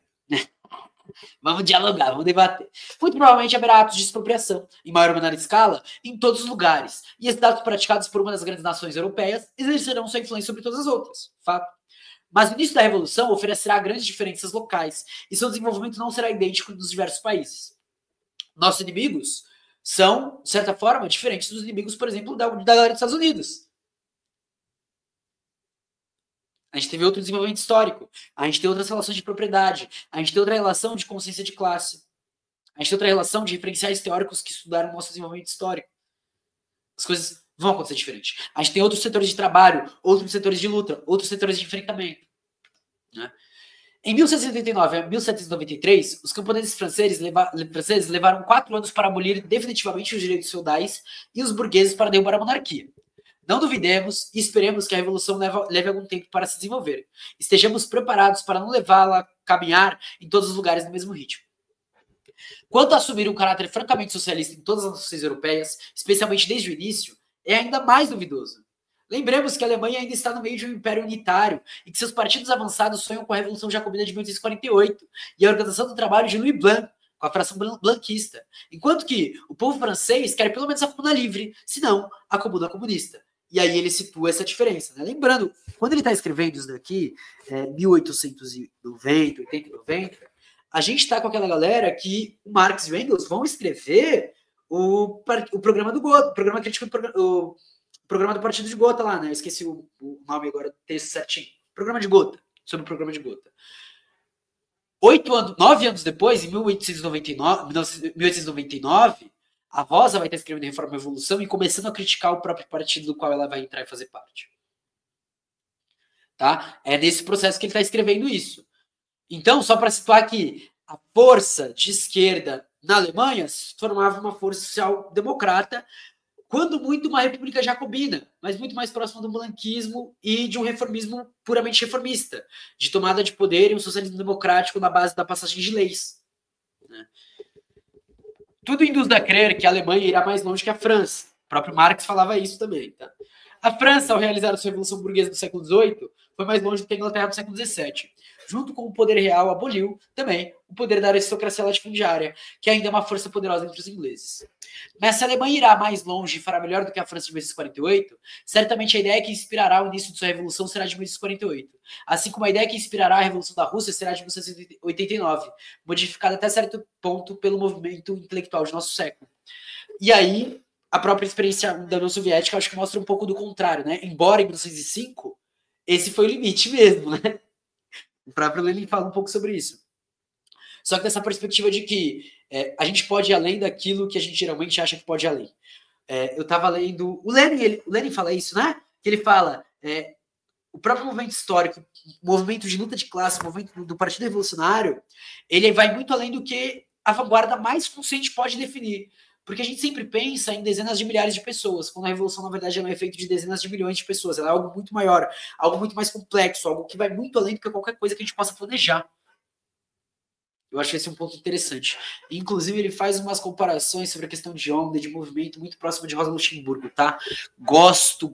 Vamos dialogar, vamos debater. Muito provavelmente haverá atos de expropriação, em maior ou menor escala, em todos os lugares. E esses atos praticados por uma das grandes nações europeias exercerão sua influência sobre todas as outras. Fato. Mas o início da Revolução oferecerá grandes diferenças locais, e seu desenvolvimento não será idêntico nos diversos países. Nossos inimigos são, de certa forma, diferentes dos inimigos, por exemplo, da galera dos Estados Unidos. A gente teve outro desenvolvimento histórico. A gente tem outras relações de propriedade. A gente tem outra relação de consciência de classe. A gente tem outra relação de referenciais teóricos que estudaram o nosso desenvolvimento histórico. As coisas vão acontecer diferente. A gente tem outros setores de trabalho, outros setores de luta, outros setores de enfrentamento. Né? Em 1789 a 1793, os camponeses franceses levaram 4 anos para abolir definitivamente os direitos feudais e os burgueses para derrubar a monarquia. Não duvidemos e esperemos que a revolução leve algum tempo para se desenvolver. Estejamos preparados para não levá-la a caminhar em todos os lugares no mesmo ritmo. Quanto a assumir um caráter francamente socialista em todas as nações europeias, especialmente desde o início, é ainda mais duvidoso. Lembremos que a Alemanha ainda está no meio de um império unitário e que seus partidos avançados sonham com a Revolução Jacobina de 1848 e a Organização do Trabalho de Louis Blanc, com a fração blanquista, enquanto que o povo francês quer pelo menos a comuna livre, se não a comuna comunista. E aí ele situa essa diferença. Né? Lembrando, quando ele está escrevendo isso daqui, 1890, 80 e 90, a gente está com aquela galera que o Marx e o Engels vão escrever o programa do Gotha, o programa crítico, o programa do Partido de Gotha lá, né? Eu esqueci o nome agora do texto certinho. Programa de Gotha, sobre o programa de Gotha. 9 anos depois, em 1899, a Rosa vai estar escrevendo Reforma e Revolução e começando a criticar o próprio partido do qual ela vai entrar e fazer parte. Tá? É nesse processo que ele está escrevendo isso. Então, só para situar aqui, a força de esquerda na Alemanha se formava uma força social-democrata, quando muito uma república jacobina, mas muito mais próxima do blanquismo e de um reformismo puramente reformista, de tomada de poder e um socialismo democrático na base da passagem de leis. Né? Tudo induz a crer que a Alemanha irá mais longe que a França. O próprio Marx falava isso também. Tá? A França, ao realizar a sua Revolução Burguesa do século XVIII, foi mais longe do que a Inglaterra do século XVII. Junto com o poder real, aboliu também o poder da aristocracia latifundiária, que ainda é uma força poderosa entre os ingleses. Mas se a Alemanha irá mais longe e fará melhor do que a França de 1848, certamente a ideia que inspirará o início de sua revolução será de 1848, assim como a ideia que inspirará a Revolução da Rússia será de 1989, modificada até certo ponto pelo movimento intelectual de nosso século. E aí, a própria experiência da União Soviética acho que mostra um pouco do contrário, né? Embora em 1905, esse foi o limite mesmo, né? O próprio Lenin fala um pouco sobre isso. Só que dessa perspectiva de que a gente pode ir além daquilo que a gente geralmente acha que pode ir além. Eu estava lendo... O Lenin fala isso, né? Que ele fala... o próprio movimento histórico, o movimento de luta de classe, o movimento do Partido Revolucionário, ele vai muito além do que a vanguarda mais consciente pode definir. Porque a gente sempre pensa em dezenas de milhares de pessoas, quando a revolução, na verdade, é um efeito de dezenas de milhões de pessoas. Ela é algo muito maior, algo muito mais complexo, algo que vai muito além do que qualquer coisa que a gente possa planejar. Eu acho que esse é um ponto interessante. Inclusive, ele faz umas comparações sobre a questão de onda, de movimento, muito próximo de Rosa Luxemburgo, tá? Gosto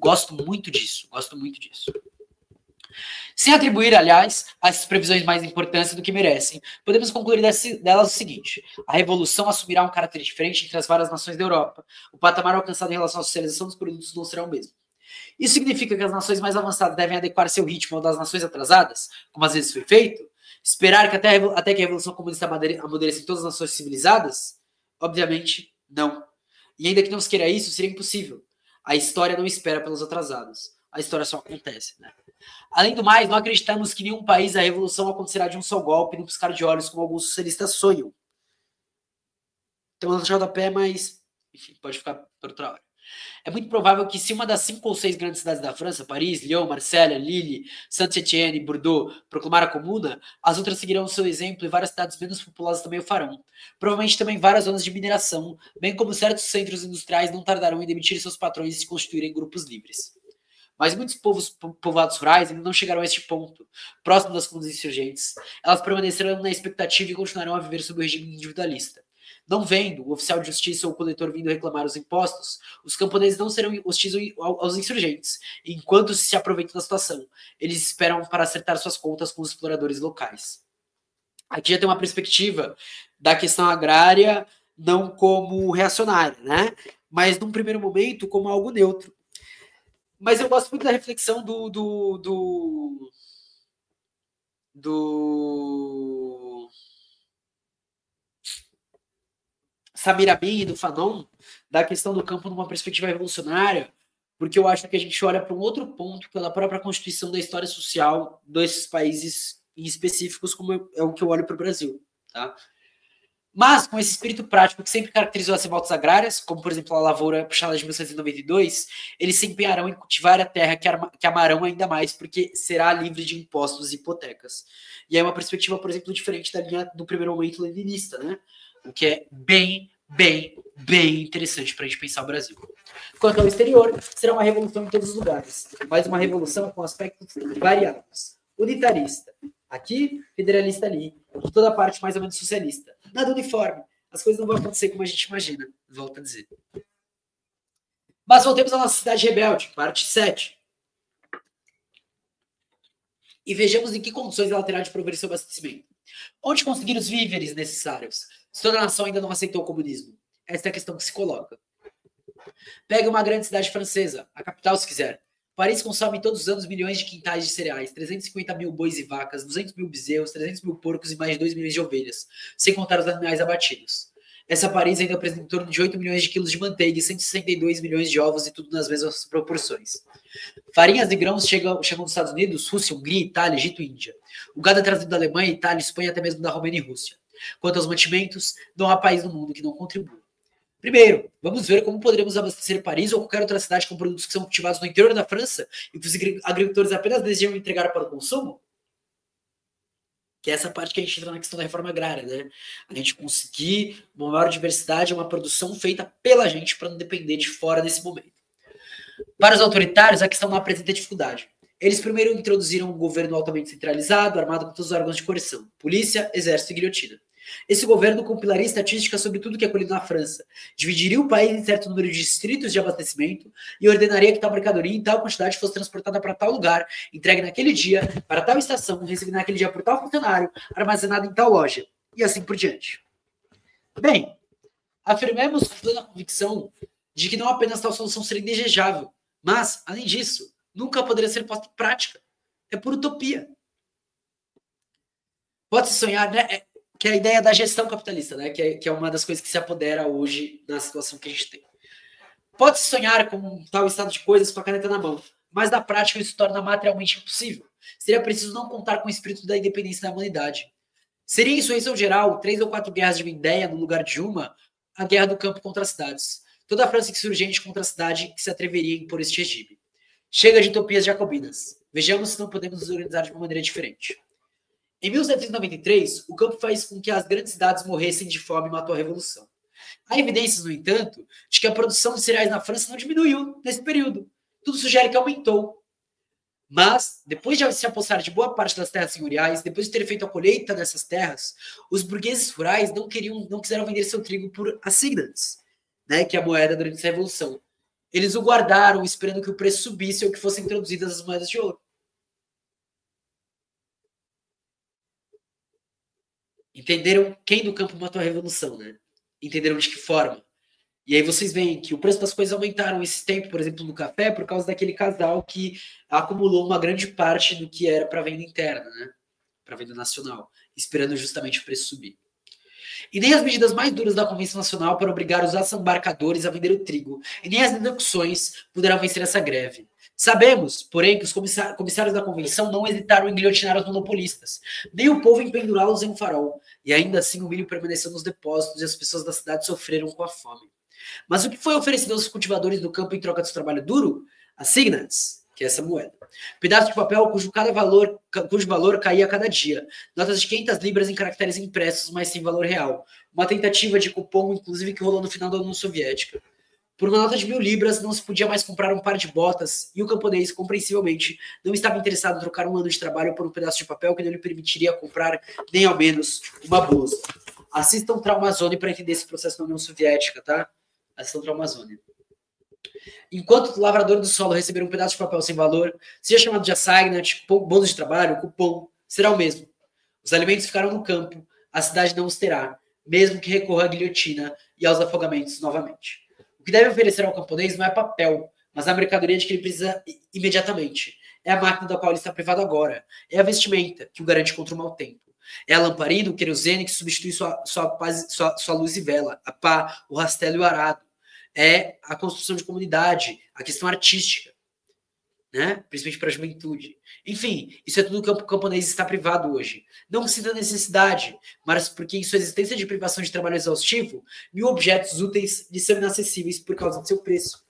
muito disso, gosto muito disso. Sem atribuir, aliás, a essas previsões mais importância do que merecem, podemos concluir delas o seguinte: a revolução assumirá um caráter diferente entre as várias nações da Europa. O patamar alcançado em relação à socialização dos produtos não será o mesmo. Isso significa que as nações mais avançadas devem adequar seu ritmo ao das nações atrasadas, como às vezes foi feito? Esperar que até que a Revolução Comunista amadureça em todas as nações civilizadas? Obviamente, não. E ainda que não se queira isso, seria impossível. A história não espera pelos atrasados. A história só acontece, né? Além do mais, não acreditamos que em nenhum país a revolução acontecerá de um só golpe, no piscar de olhos, como alguns socialistas sonham. Então, eu vou deixar o pé, mas enfim, pode ficar por outra hora. É muito provável que se uma das 5 ou 6 grandes cidades da França, Paris, Lyon, Marselha, Lille, Saint-Étienne e Bordeaux, proclamar a comuna, as outras seguirão o seu exemplo e várias cidades menos populosas também o farão. Provavelmente também várias zonas de mineração, bem como certos centros industriais não tardarão em demitir seus patrões e se constituírem grupos livres. Mas muitos povoados rurais ainda não chegaram a este ponto, próximo das comunas insurgentes. Elas permanecerão na expectativa e continuarão a viver sob o regime individualista. Não vendo o oficial de justiça ou o coletor vindo reclamar os impostos, os camponeses não serão hostis aos insurgentes, enquanto se aproveitam da situação. Eles esperam para acertar suas contas com os exploradores locais. Aqui já tem uma perspectiva da questão agrária não como reacionária, né? Mas num primeiro momento como algo neutro. Mas eu gosto muito da reflexão do Samir Amin e do Fanon, da questão do campo numa perspectiva revolucionária, porque eu acho que a gente olha para um outro ponto pela própria constituição da história social desses países em específicos, como é o que eu olho para o Brasil, tá? Mas, com esse espírito prático que sempre caracterizou as revoltas agrárias, como, por exemplo, a lavoura puxada de 1992, eles se empenharão em cultivar a terra que amarão ainda mais, porque será livre de impostos e hipotecas. E é uma perspectiva, por exemplo, diferente da linha do primeiro momento leninista, né? O que é bem interessante para a gente pensar o Brasil. Quanto ao exterior, será uma revolução em todos os lugares, mas uma revolução com aspectos variados. Unitarista aqui, federalista ali, de toda parte mais ou menos socialista. Nada uniforme. As coisas não vão acontecer como a gente imagina, volto a dizer. Mas voltemos à nossa cidade rebelde, parte 7. E vejamos em que condições ela terá de prover seu abastecimento. Onde conseguir os víveres necessários, se toda a nação ainda não aceitou o comunismo? Esta é a questão que se coloca. Pegue uma grande cidade francesa, a capital se quiser. Paris consome todos os anos milhões de quintais de cereais, 350 mil bois e vacas, 200 mil bezerros, 300 mil porcos e mais de 2 milhões de ovelhas, sem contar os animais abatidos. Essa Paris ainda apresenta em torno de 8 milhões de quilos de manteiga e 162 milhões de ovos e tudo nas mesmas proporções. Farinhas e grãos chegam dos Estados Unidos, Rússia, Hungria, Itália, Egito e Índia. O gado é trazido da Alemanha, Itália, Espanha e até mesmo da Romênia e Rússia. Quanto aos mantimentos, não há país no mundo que não contribua. Primeiro, vamos ver como poderemos abastecer Paris ou qualquer outra cidade com produtos que são cultivados no interior da França e que os agricultores apenas desejam entregar para o consumo? Que é essa parte que a gente entra na questão da reforma agrária, né? A gente conseguir uma maior diversidade, uma produção feita pela gente para não depender de fora nesse momento. Para os autoritários, a questão não apresenta dificuldade. Eles primeiro introduziram um governo altamente centralizado, armado com todos os órgãos de coerção, polícia, exército e guilhotina. Esse governo compilaria estatísticas sobre tudo que é colhido na França, dividiria o país em certo número de distritos de abastecimento e ordenaria que tal mercadoria em tal quantidade fosse transportada para tal lugar, entregue naquele dia, para tal estação, recebida naquele dia por tal funcionário, armazenada em tal loja, e assim por diante. Bem, afirmemos com plena convicção de que não apenas tal solução seria indesejável, mas, além disso, nunca poderia ser posta em prática. É por utopia. Pode-se sonhar, né? Que é a ideia da gestão capitalista, né? Que é uma das coisas que se apodera hoje na situação que a gente tem. Pode-se sonhar com um tal estado de coisas com a caneta na mão, mas na prática isso se torna materialmente impossível. Seria preciso não contar com o espírito da independência da humanidade. Seria insurreição geral, 3 ou 4 guerras de Vendéia no lugar de uma, a guerra do campo contra as cidades. Toda a França insurgente contra a cidade que se atreveria a impor este regime. Chega de utopias jacobinas. Vejamos se não podemos nos organizar de uma maneira diferente. Em 1793, o campo fez com que as grandes cidades morressem de fome e matou a revolução. Há evidências, no entanto, de que a produção de cereais na França não diminuiu nesse período. Tudo sugere que aumentou. Mas, depois de se apossar de boa parte das terras senhoriais, depois de ter feito a colheita dessas terras, os burgueses rurais não quiseram vender seu trigo por assignats, né, que é a moeda durante essa revolução. Eles o guardaram esperando que o preço subisse ou que fossem introduzidas as moedas de ouro. Entenderam quem do campo matou a revolução, né? Entenderam de que forma. E aí vocês veem que o preço das coisas aumentaram esse tempo, por exemplo, no café, por causa daquele casal que acumulou uma grande parte do que era para venda interna, né? Para venda nacional, esperando justamente o preço subir. E nem as medidas mais duras da Convenção Nacional para obrigar os assambarcadores a vender o trigo, e nem as deduções poderão vencer essa greve. Sabemos, porém, que os comissários da Convenção não hesitaram em guilhotinar os monopolistas, nem o povo em pendurá-los em um farol, e ainda assim o milho permaneceu nos depósitos e as pessoas da cidade sofreram com a fome. Mas o que foi oferecido aos cultivadores do campo em troca do seu trabalho duro? Assignats, que é essa moeda. Pedaço de papel cujo valor caía a cada dia. Notas de 500 libras em caracteres impressos, mas sem valor real. Uma tentativa de cupom, inclusive, que rolou no final da União Soviética. Por uma nota de 1.000 libras, não se podia mais comprar um par de botas, e o camponês, compreensivelmente, não estava interessado em trocar um ano de trabalho por um pedaço de papel que não lhe permitiria comprar nem ao menos uma blusa. Assistam Traumazone para entender esse processo na União Soviética, tá? Assistam Traumazone. Enquanto o lavrador do solo receber um pedaço de papel sem valor, seja chamado de assignat, bônus de trabalho, cupom, será o mesmo. Os alimentos ficarão no campo, a cidade não os terá, mesmo que recorra à guilhotina e aos afogamentos novamente. O que deve oferecer ao camponês não é papel, mas a mercadoria de que ele precisa imediatamente. É a máquina da qual ele está privado agora. É a vestimenta, que o garante contra o mau tempo. É a lamparina, o querosene, que substitui sua luz e vela, a pá, o rastelo e o arado. É a construção de comunidade, a questão artística, né? Principalmente para a juventude. Enfim, isso é tudo que o camponês está privado hoje. Não sinta necessidade, mas porque em sua existência de privação de trabalho exaustivo, 1.000 objetos úteis lhe são inacessíveis por causa do seu preço.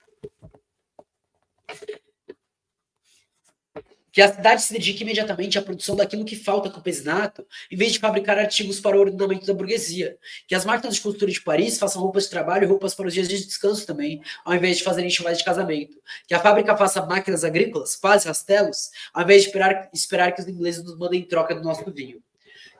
Que a cidade se dedique imediatamente à produção daquilo que falta ao campesinato, em vez de fabricar artigos para o ordenamento da burguesia. Que as máquinas de costura de Paris façam roupas de trabalho e roupas para os dias de descanso também, ao invés de fazerem enxovais de casamento. Que a fábrica faça máquinas agrícolas, pás, rastelos, ao invés de esperar que os ingleses nos mandem em troca do nosso vinho.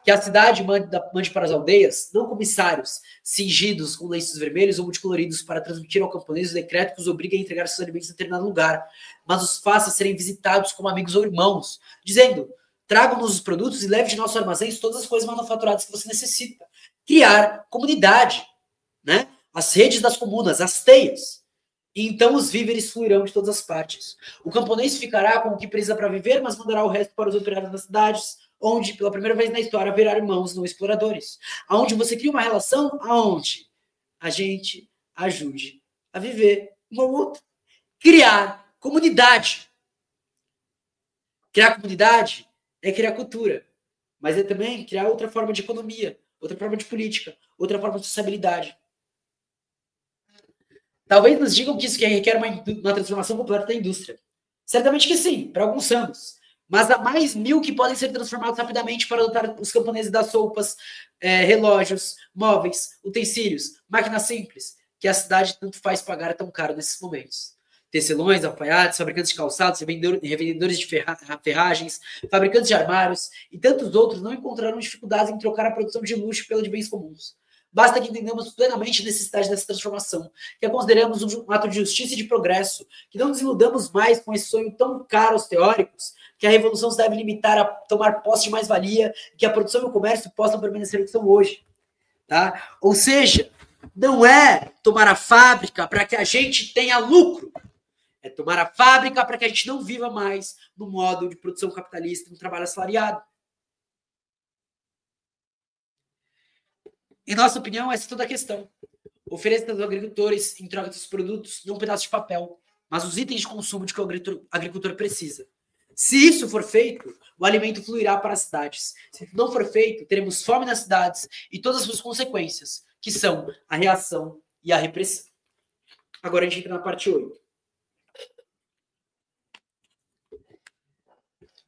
Que a cidade mande para as aldeias, não comissários, cingidos com lenços vermelhos ou multicoloridos para transmitir ao camponês o decreto que os obriga a entregar seus alimentos em determinado lugar, mas os faça serem visitados como amigos ou irmãos, dizendo, tragam-nos os produtos e leve de nosso armazém todas as coisas manufaturadas que você necessita. Criar comunidade, né? As redes das comunas, as teias. E então os víveres fluirão de todas as partes. O camponês ficará com o que precisa para viver, mas mandará o resto para os operários das cidades, onde, pela primeira vez na história, haverá irmãos não exploradores. Aonde você cria uma relação aonde a gente ajude a viver uma ou outra. Criar comunidade. Criar comunidade é criar cultura, mas é também criar outra forma de economia, outra forma de política, outra forma de sociabilidade. Talvez nos digam que isso requer uma transformação completa da indústria. Certamente que sim, para alguns ramos. Mas há mais 1.000 que podem ser transformados rapidamente para adotar os camponeses das roupas, relógios, móveis, utensílios, máquinas simples, que a cidade tanto faz pagar tão caro nesses momentos. tecelões, alfaiates, fabricantes de calçados, revendedores de ferragens, fabricantes de armários e tantos outros não encontrarão dificuldades em trocar a produção de luxo pela de bens comuns. Basta que entendamos plenamente a necessidade dessa transformação, que a consideramos um ato de justiça e de progresso, que não desiludamos mais com esse sonho tão caro aos teóricos, que a revolução se deve limitar a tomar posse de mais-valia, que a produção e o comércio possam permanecer o que são hoje. Tá? Ou seja, não é tomar a fábrica para que a gente tenha lucro, é tomar a fábrica para que a gente não viva mais no modo de produção capitalista, no trabalho assalariado. Em nossa opinião, essa é toda a questão. Ofereça aos agricultores, em troca dos produtos, não um pedaço de papel, mas os itens de consumo de que o agricultor precisa. Se isso for feito, o alimento fluirá para as cidades. Se não for feito, teremos fome nas cidades e todas as suas consequências, que são a reação e a repressão. Agora a gente entra na parte 8.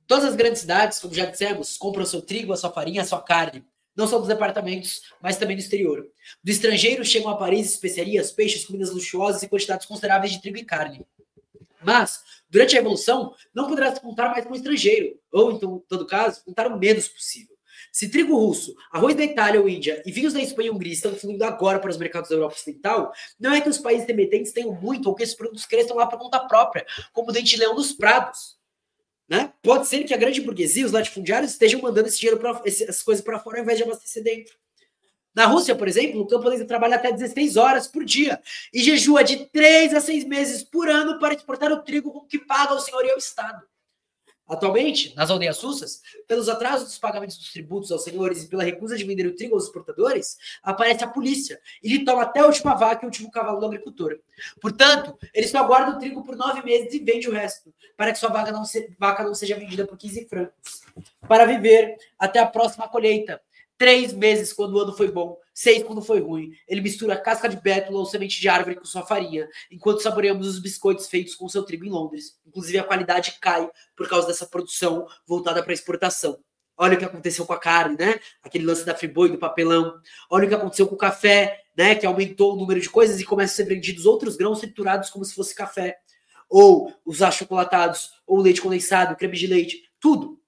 Todas as grandes cidades, como já dissemos, compram seu trigo, a sua farinha, a sua carne. Não só dos departamentos, mas também do exterior. Do estrangeiro chegam a Paris especiarias, peixes, comidas luxuosas e quantidades consideráveis de trigo e carne. Mas, durante a Revolução, não poderá se contar mais com o estrangeiro, ou, então, em todo caso, contar o menos possível. Se trigo russo, arroz da Itália ou Índia e vinhos da Espanha e Hungria estão fluindo agora para os mercados da Europa Ocidental, não é que os países remetentes tenham muito ou que esses produtos cresçam lá por conta própria, como o dente-leão dos prados. Né? Pode ser que a grande burguesia, os latifundiários, estejam mandando esse dinheiro essas coisas para fora ao invés de abastecer dentro. Na Rússia, por exemplo, o camponês trabalha até 16 horas por dia e jejua de 3 a 6 meses por ano para exportar o trigo com que paga o senhor e o Estado. Atualmente, nas aldeias russas, pelos atrasos dos pagamentos dos tributos aos senhores e pela recusa de vender o trigo aos exportadores, aparece a polícia e lhe toma até a última vaca e o último cavalo do agricultor. Portanto, ele só guarda o trigo por 9 meses e vende o resto, para que sua vaca não seja vendida por 15 francos. Para viver até a próxima colheita. 3 meses quando o ano foi bom, 6 quando foi ruim. Ele mistura casca de bétula ou semente de árvore com sua farinha, enquanto saboreamos os biscoitos feitos com seu trigo em Londres. Inclusive, a qualidade cai por causa dessa produção voltada para exportação. Olha o que aconteceu com a carne, né? Aquele lance da Friboi, do papelão. Olha o que aconteceu com o café, né? Que aumentou o número de coisas e começam a ser vendidos outros grãos triturados como se fosse café. Ou os achocolatados, ou leite condensado, creme de leite, tudo.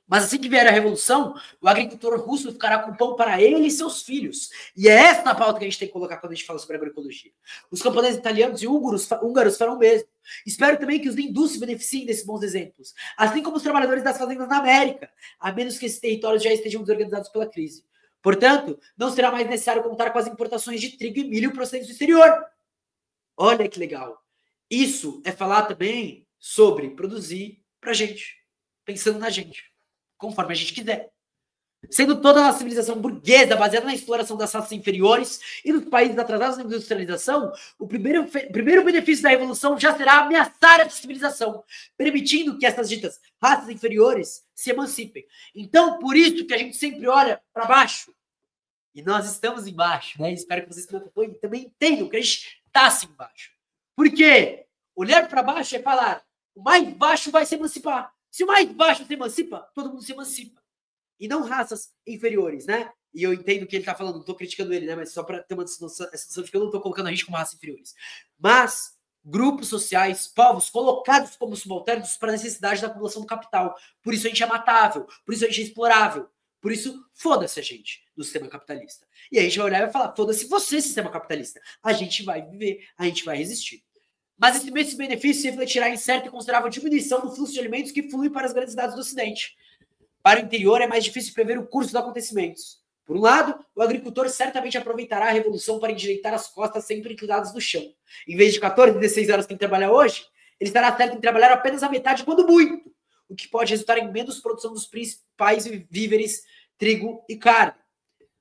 Mas assim que vier a revolução, o agricultor russo ficará com pão para ele e seus filhos. E é essa a pauta que a gente tem que colocar quando a gente fala sobre agroecologia. Os camponeses italianos e húngaros farão o mesmo. Espero também que os hindus se beneficiem desses bons exemplos. Assim como os trabalhadores das fazendas na América, a menos que esses territórios já estejam desorganizados pela crise. Portanto, não será mais necessário contar com as importações de trigo e milho procedentes do exterior. Olha que legal. Isso é falar também sobre produzir pra gente, pensando na gente, conforme a gente quiser. Sendo toda a civilização burguesa baseada na exploração das raças inferiores e dos países atrasados na industrialização, o primeiro benefício da revolução já será ameaçar essa civilização, permitindo que essas ditas raças inferiores se emancipem. Então, por isso que a gente sempre olha para baixo. E nós estamos embaixo, né? Espero que vocês também entendam que a gente está assim embaixo. Por quê? Olhar para baixo é falar, o mais baixo vai se emancipar. Se o mais baixo se emancipa, todo mundo se emancipa. E não raças inferiores, né? E eu entendo o que ele tá falando, não tô criticando ele, né? Mas só para ter uma sensação de que eu não tô colocando a gente como raças inferiores. Mas grupos sociais, povos colocados como subalternos para a necessidade da acumulação do capital. Por isso a gente é matável, por isso a gente é explorável. Por isso, foda-se a gente do sistema capitalista. E a gente vai olhar e vai falar, foda-se você, sistema capitalista. A gente vai viver, a gente vai resistir. Mas esse benefício se refletirá em certa e considerável diminuição do fluxo de alimentos que flui para as grandes cidades do Ocidente. Para o interior é mais difícil prever o curso dos acontecimentos. Por um lado, o agricultor certamente aproveitará a revolução para endireitar as costas sempre inclinadas no chão. Em vez de 14, 16 horas que ele trabalha hoje, ele estará certo em trabalhar apenas a metade, quando muito, o que pode resultar em menos produção dos principais víveres, trigo e carne.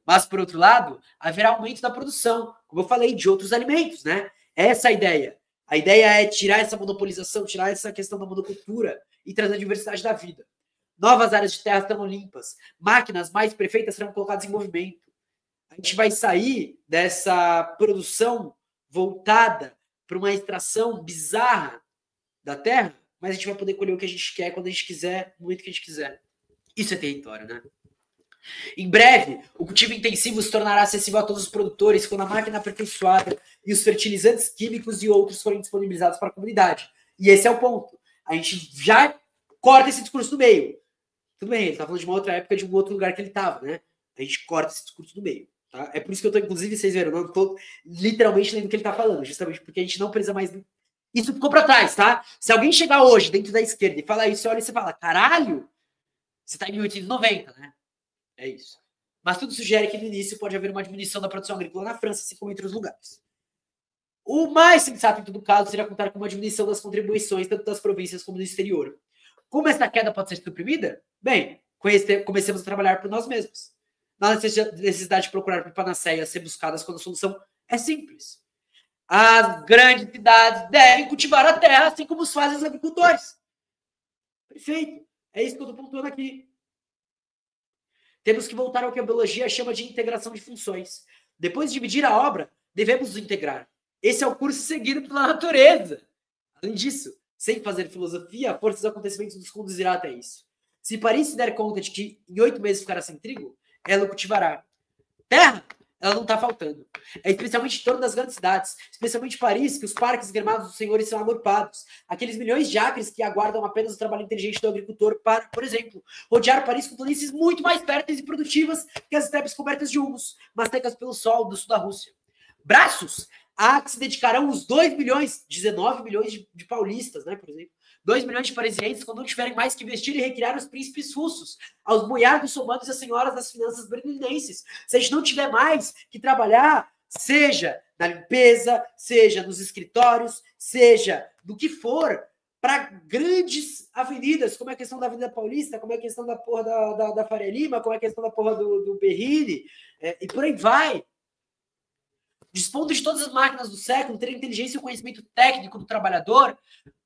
Mas, por outro lado, haverá aumento da produção, como eu falei, de outros alimentos, né? Essa é a ideia. A ideia é tirar essa monopolização, tirar essa questão da monocultura e trazer a diversidade da vida. Novas áreas de terra serão limpas, máquinas mais perfeitas serão colocadas em movimento. A gente vai sair dessa produção voltada para uma extração bizarra da terra, mas a gente vai poder colher o que a gente quer, quando a gente quiser, no momento que a gente quiser. Isso é território, né? Em breve, o cultivo intensivo se tornará acessível a todos os produtores quando a máquina aperfeiçoada e os fertilizantes químicos e outros forem disponibilizados para a comunidade. E esse é o ponto. A gente já corta esse discurso do meio. Tudo bem, ele está falando de uma outra época, de um outro lugar que ele estava, né? A gente corta esse discurso do meio. Tá? É por isso que eu estou, inclusive, vocês viram, não estou literalmente lendo o que ele está falando, justamente porque a gente não precisa mais... Isso ficou para trás, tá? Se alguém chegar hoje dentro da esquerda e falar isso, você olha e você fala, caralho, você está em 1890, né? É isso. Mas tudo sugere que no início pode haver uma diminuição da produção agrícola na França, assim como em outros lugares. O mais sensato em todo caso seria contar com uma diminuição das contribuições, tanto das províncias como do exterior. Como essa queda pode ser suprimida? Bem, comecemos a trabalhar por nós mesmos. Não há necessidade de procurar por panaceias ser buscadas quando a solução é simples. As grandes cidades devem cultivar a terra, assim como os fazem os agricultores. Perfeito. É isso que eu estou pontuando aqui. Temos que voltar ao que a biologia chama de integração de funções. Depois de dividir a obra, devemos nos integrar. Esse é o curso seguido pela natureza. Além disso, sem fazer filosofia, a força dos acontecimentos nos conduzirá até isso. Se Paris se der conta de que em 8 meses ficará sem trigo, ela cultivará. Terra, ela não está faltando. É especialmente em torno das grandes cidades, especialmente Paris, que os parques gramados dos senhores são amorpados. Aqueles milhões de acres que aguardam apenas o trabalho inteligente do agricultor para, por exemplo, rodear Paris com planícies muito mais férteis e produtivas que as estepes cobertas de humus, mastecas pelo sol do sul da Rússia. Braços, a que se dedicarão os 2 milhões, 19 milhões de paulistas, né, por exemplo, 2 milhões de parisienses quando não tiverem mais que vestir e recriar os príncipes russos, aos boiardos somanos e às senhoras das finanças berlinenses. Se a gente não tiver mais que trabalhar, seja na limpeza, seja nos escritórios, seja do que for, para grandes avenidas, como é a questão da Avenida Paulista, como é a questão da porra da Faria Lima, como é a questão da porra do Berrini, e por aí vai. Dispondo de todas as máquinas do século, ter a inteligência e o conhecimento técnico do trabalhador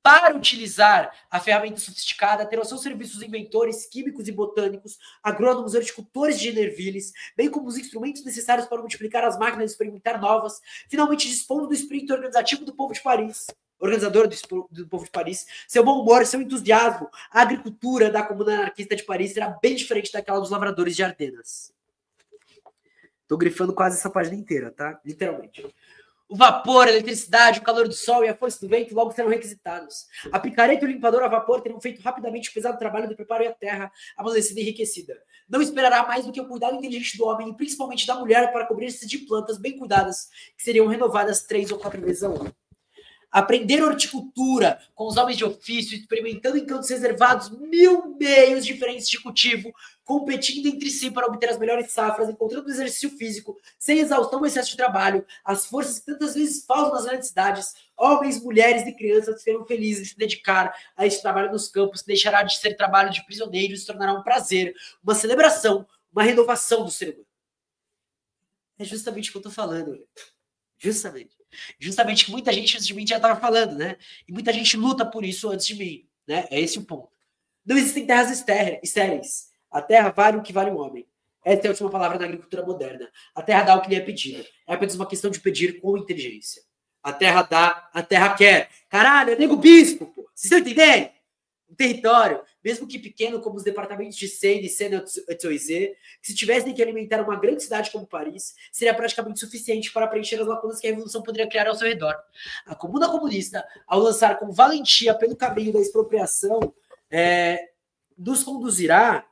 para utilizar a ferramenta sofisticada, ter aos seus serviços inventores, químicos e botânicos, agrônomos, horticultores de Genervilles, bem como os instrumentos necessários para multiplicar as máquinas e experimentar novas, finalmente dispondo do espírito organizativo do povo de Paris, organizador do povo de Paris, seu bom humor, seu entusiasmo, a agricultura da comuna anarquista de Paris será bem diferente daquela dos lavradores de Ardenas. Tô grifando quase essa página inteira, tá? Literalmente. O vapor, a eletricidade, o calor do sol e a força do vento logo serão requisitados. A picareta e o limpador a vapor terão feito rapidamente o pesado trabalho do preparo e a terra amolecida e enriquecida. Não esperará mais do que o cuidado inteligente do homem e principalmente da mulher para cobrir-se de plantas bem cuidadas, que seriam renovadas 3 ou 4 vezes ao ano. Aprender horticultura com os homens de ofício, experimentando em campos reservados 1000 meios diferentes de cultivo, competindo entre si para obter as melhores safras, encontrando o exercício físico, sem exaustão ou excesso de trabalho, as forças que tantas vezes faltam nas grandes cidades, homens, mulheres e crianças serão felizes de se dedicar a este trabalho nos campos, que deixará de ser trabalho de prisioneiro e se tornará um prazer, uma celebração, uma renovação do ser humano. É justamente o que eu estou falando, velho. Justamente que muita gente antes de mim já estava falando, né? E muita gente luta por isso antes de mim, né? É esse o ponto. Não existem terras estéreis. A terra vale o que vale o homem. Essa é a última palavra na agricultura moderna. A terra dá o que lhe é pedido. É apenas uma questão de pedir com inteligência. A terra dá, a terra quer. Caralho, é nego bispo, pô. Vocês estão entendendo? Um território, mesmo que pequeno, como os departamentos de Seine e Seine-et-Oise, que se tivessem que alimentar uma grande cidade como Paris, seria praticamente suficiente para preencher as lacunas que a revolução poderia criar ao seu redor. A comuna comunista, ao lançar com valentia pelo caminho da expropriação, nos conduzirá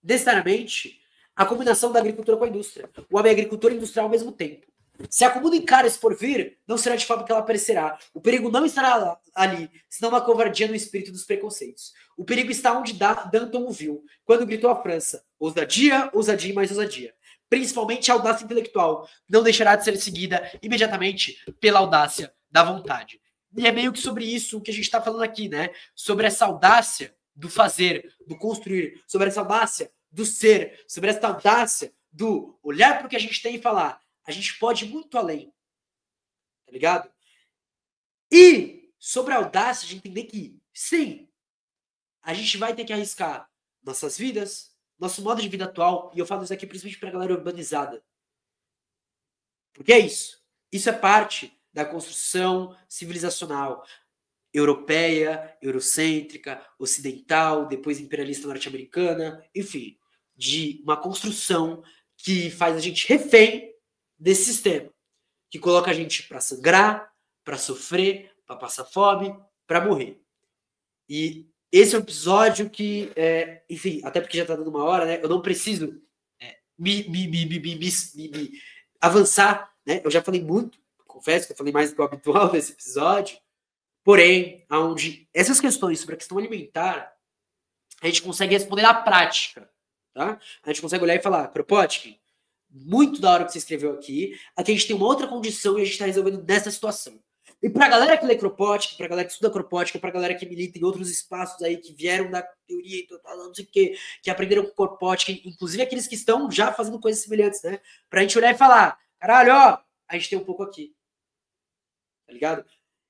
necessariamente à combinação da agricultura com a indústria. O homem é agricultor e industrial ao mesmo tempo. Se a comuna encara esse porvir, não será de fábrica que ela aparecerá. O perigo não estará ali, senão uma covardia no espírito dos preconceitos. O perigo está onde Danton o viu, quando gritou à França: ousadia, ousadia e mais ousadia. Principalmente a audácia intelectual, não deixará de ser seguida imediatamente pela audácia da vontade. E é meio que sobre isso que a gente está falando aqui, né? Sobre essa audácia do fazer, do construir, sobre essa audácia do ser, sobre essa audácia do olhar para o que a gente tem e falar: a gente pode ir muito além, tá ligado? E sobre a audácia, a gente entender que, sim, a gente vai ter que arriscar nossas vidas, nosso modo de vida atual, e eu falo isso aqui principalmente pra galera urbanizada. Porque é isso. Isso é parte da construção civilizacional. europeia, eurocêntrica, ocidental, depois imperialista norte-americana, enfim, de uma construção que faz a gente refém desse sistema, que coloca a gente para sangrar, para sofrer, para passar fome, para morrer. E esse é um episódio que, enfim, até porque já tá dando uma hora, né? Eu não preciso me avançar, né? Eu já falei muito, confesso que eu falei mais do que o habitual nesse episódio, porém, onde essas questões sobre a questão alimentar, a gente consegue responder na prática, tá? A gente consegue olhar e falar, Kropotkin, muito da hora que você escreveu aqui a gente tem uma outra condição e a gente está resolvendo dessa situação. E pra galera que lê Kropotkin, pra galera que estuda Kropotkin, pra galera que milita em outros espaços aí, que vieram da teoria e tal, não sei o que aprenderam com Kropotkin, inclusive aqueles que estão já fazendo coisas semelhantes, né? Pra gente olhar e falar, caralho, ó, a gente tem um pouco aqui. Tá ligado?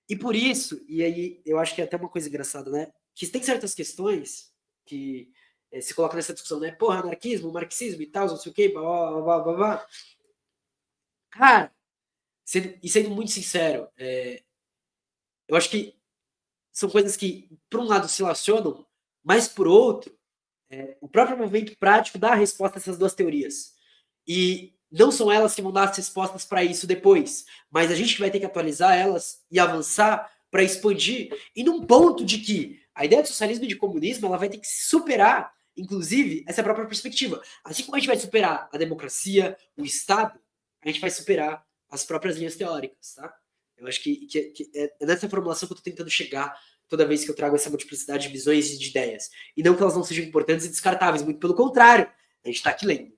E por isso, e aí eu acho que é até uma coisa engraçada, né? Que tem certas questões que se coloca nessa discussão, né? Porra, anarquismo, marxismo e tal, não sei o que, blá, blá, blá, blá. Cara, sendo muito sincero, eu acho que são coisas que, por um lado, se relacionam, mas por outro, o próprio movimento prático dá a resposta a essas duas teorias. E não são elas que vão dar as respostas para isso depois, mas a gente vai ter que atualizar elas e avançar para expandir, e num ponto de que a ideia de socialismo e de comunismo ela vai ter que superar, inclusive, essa própria perspectiva. Assim como a gente vai superar a democracia, o Estado, a gente vai superar as próprias linhas teóricas, tá? Eu acho que é nessa formulação que eu estou tentando chegar toda vez que eu trago essa multiplicidade de visões e de ideias. E não que elas não sejam importantes e descartáveis, muito pelo contrário. A gente está aqui lendo.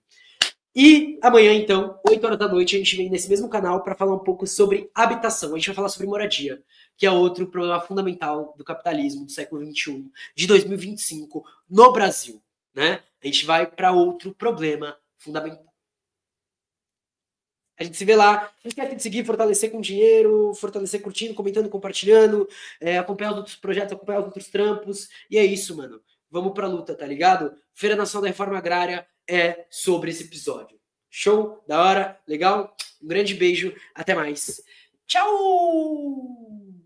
E amanhã, então, 8 horas da noite, a gente vem nesse mesmo canal para falar um pouco sobre habitação. A gente vai falar sobre moradia, que é outro problema fundamental do capitalismo do século XXI, de 2025, no Brasil. Né? A gente vai para outro problema fundamental. A gente se vê lá. Não esquece de seguir, fortalecer com dinheiro, fortalecer curtindo, comentando, compartilhando, acompanhar os outros projetos, acompanhar os outros trampos. E é isso, mano. Vamos pra luta, tá ligado? Feira Nacional da Reforma Agrária é sobre esse episódio. Show? Da hora? Legal? Um grande beijo. Até mais. Tchau!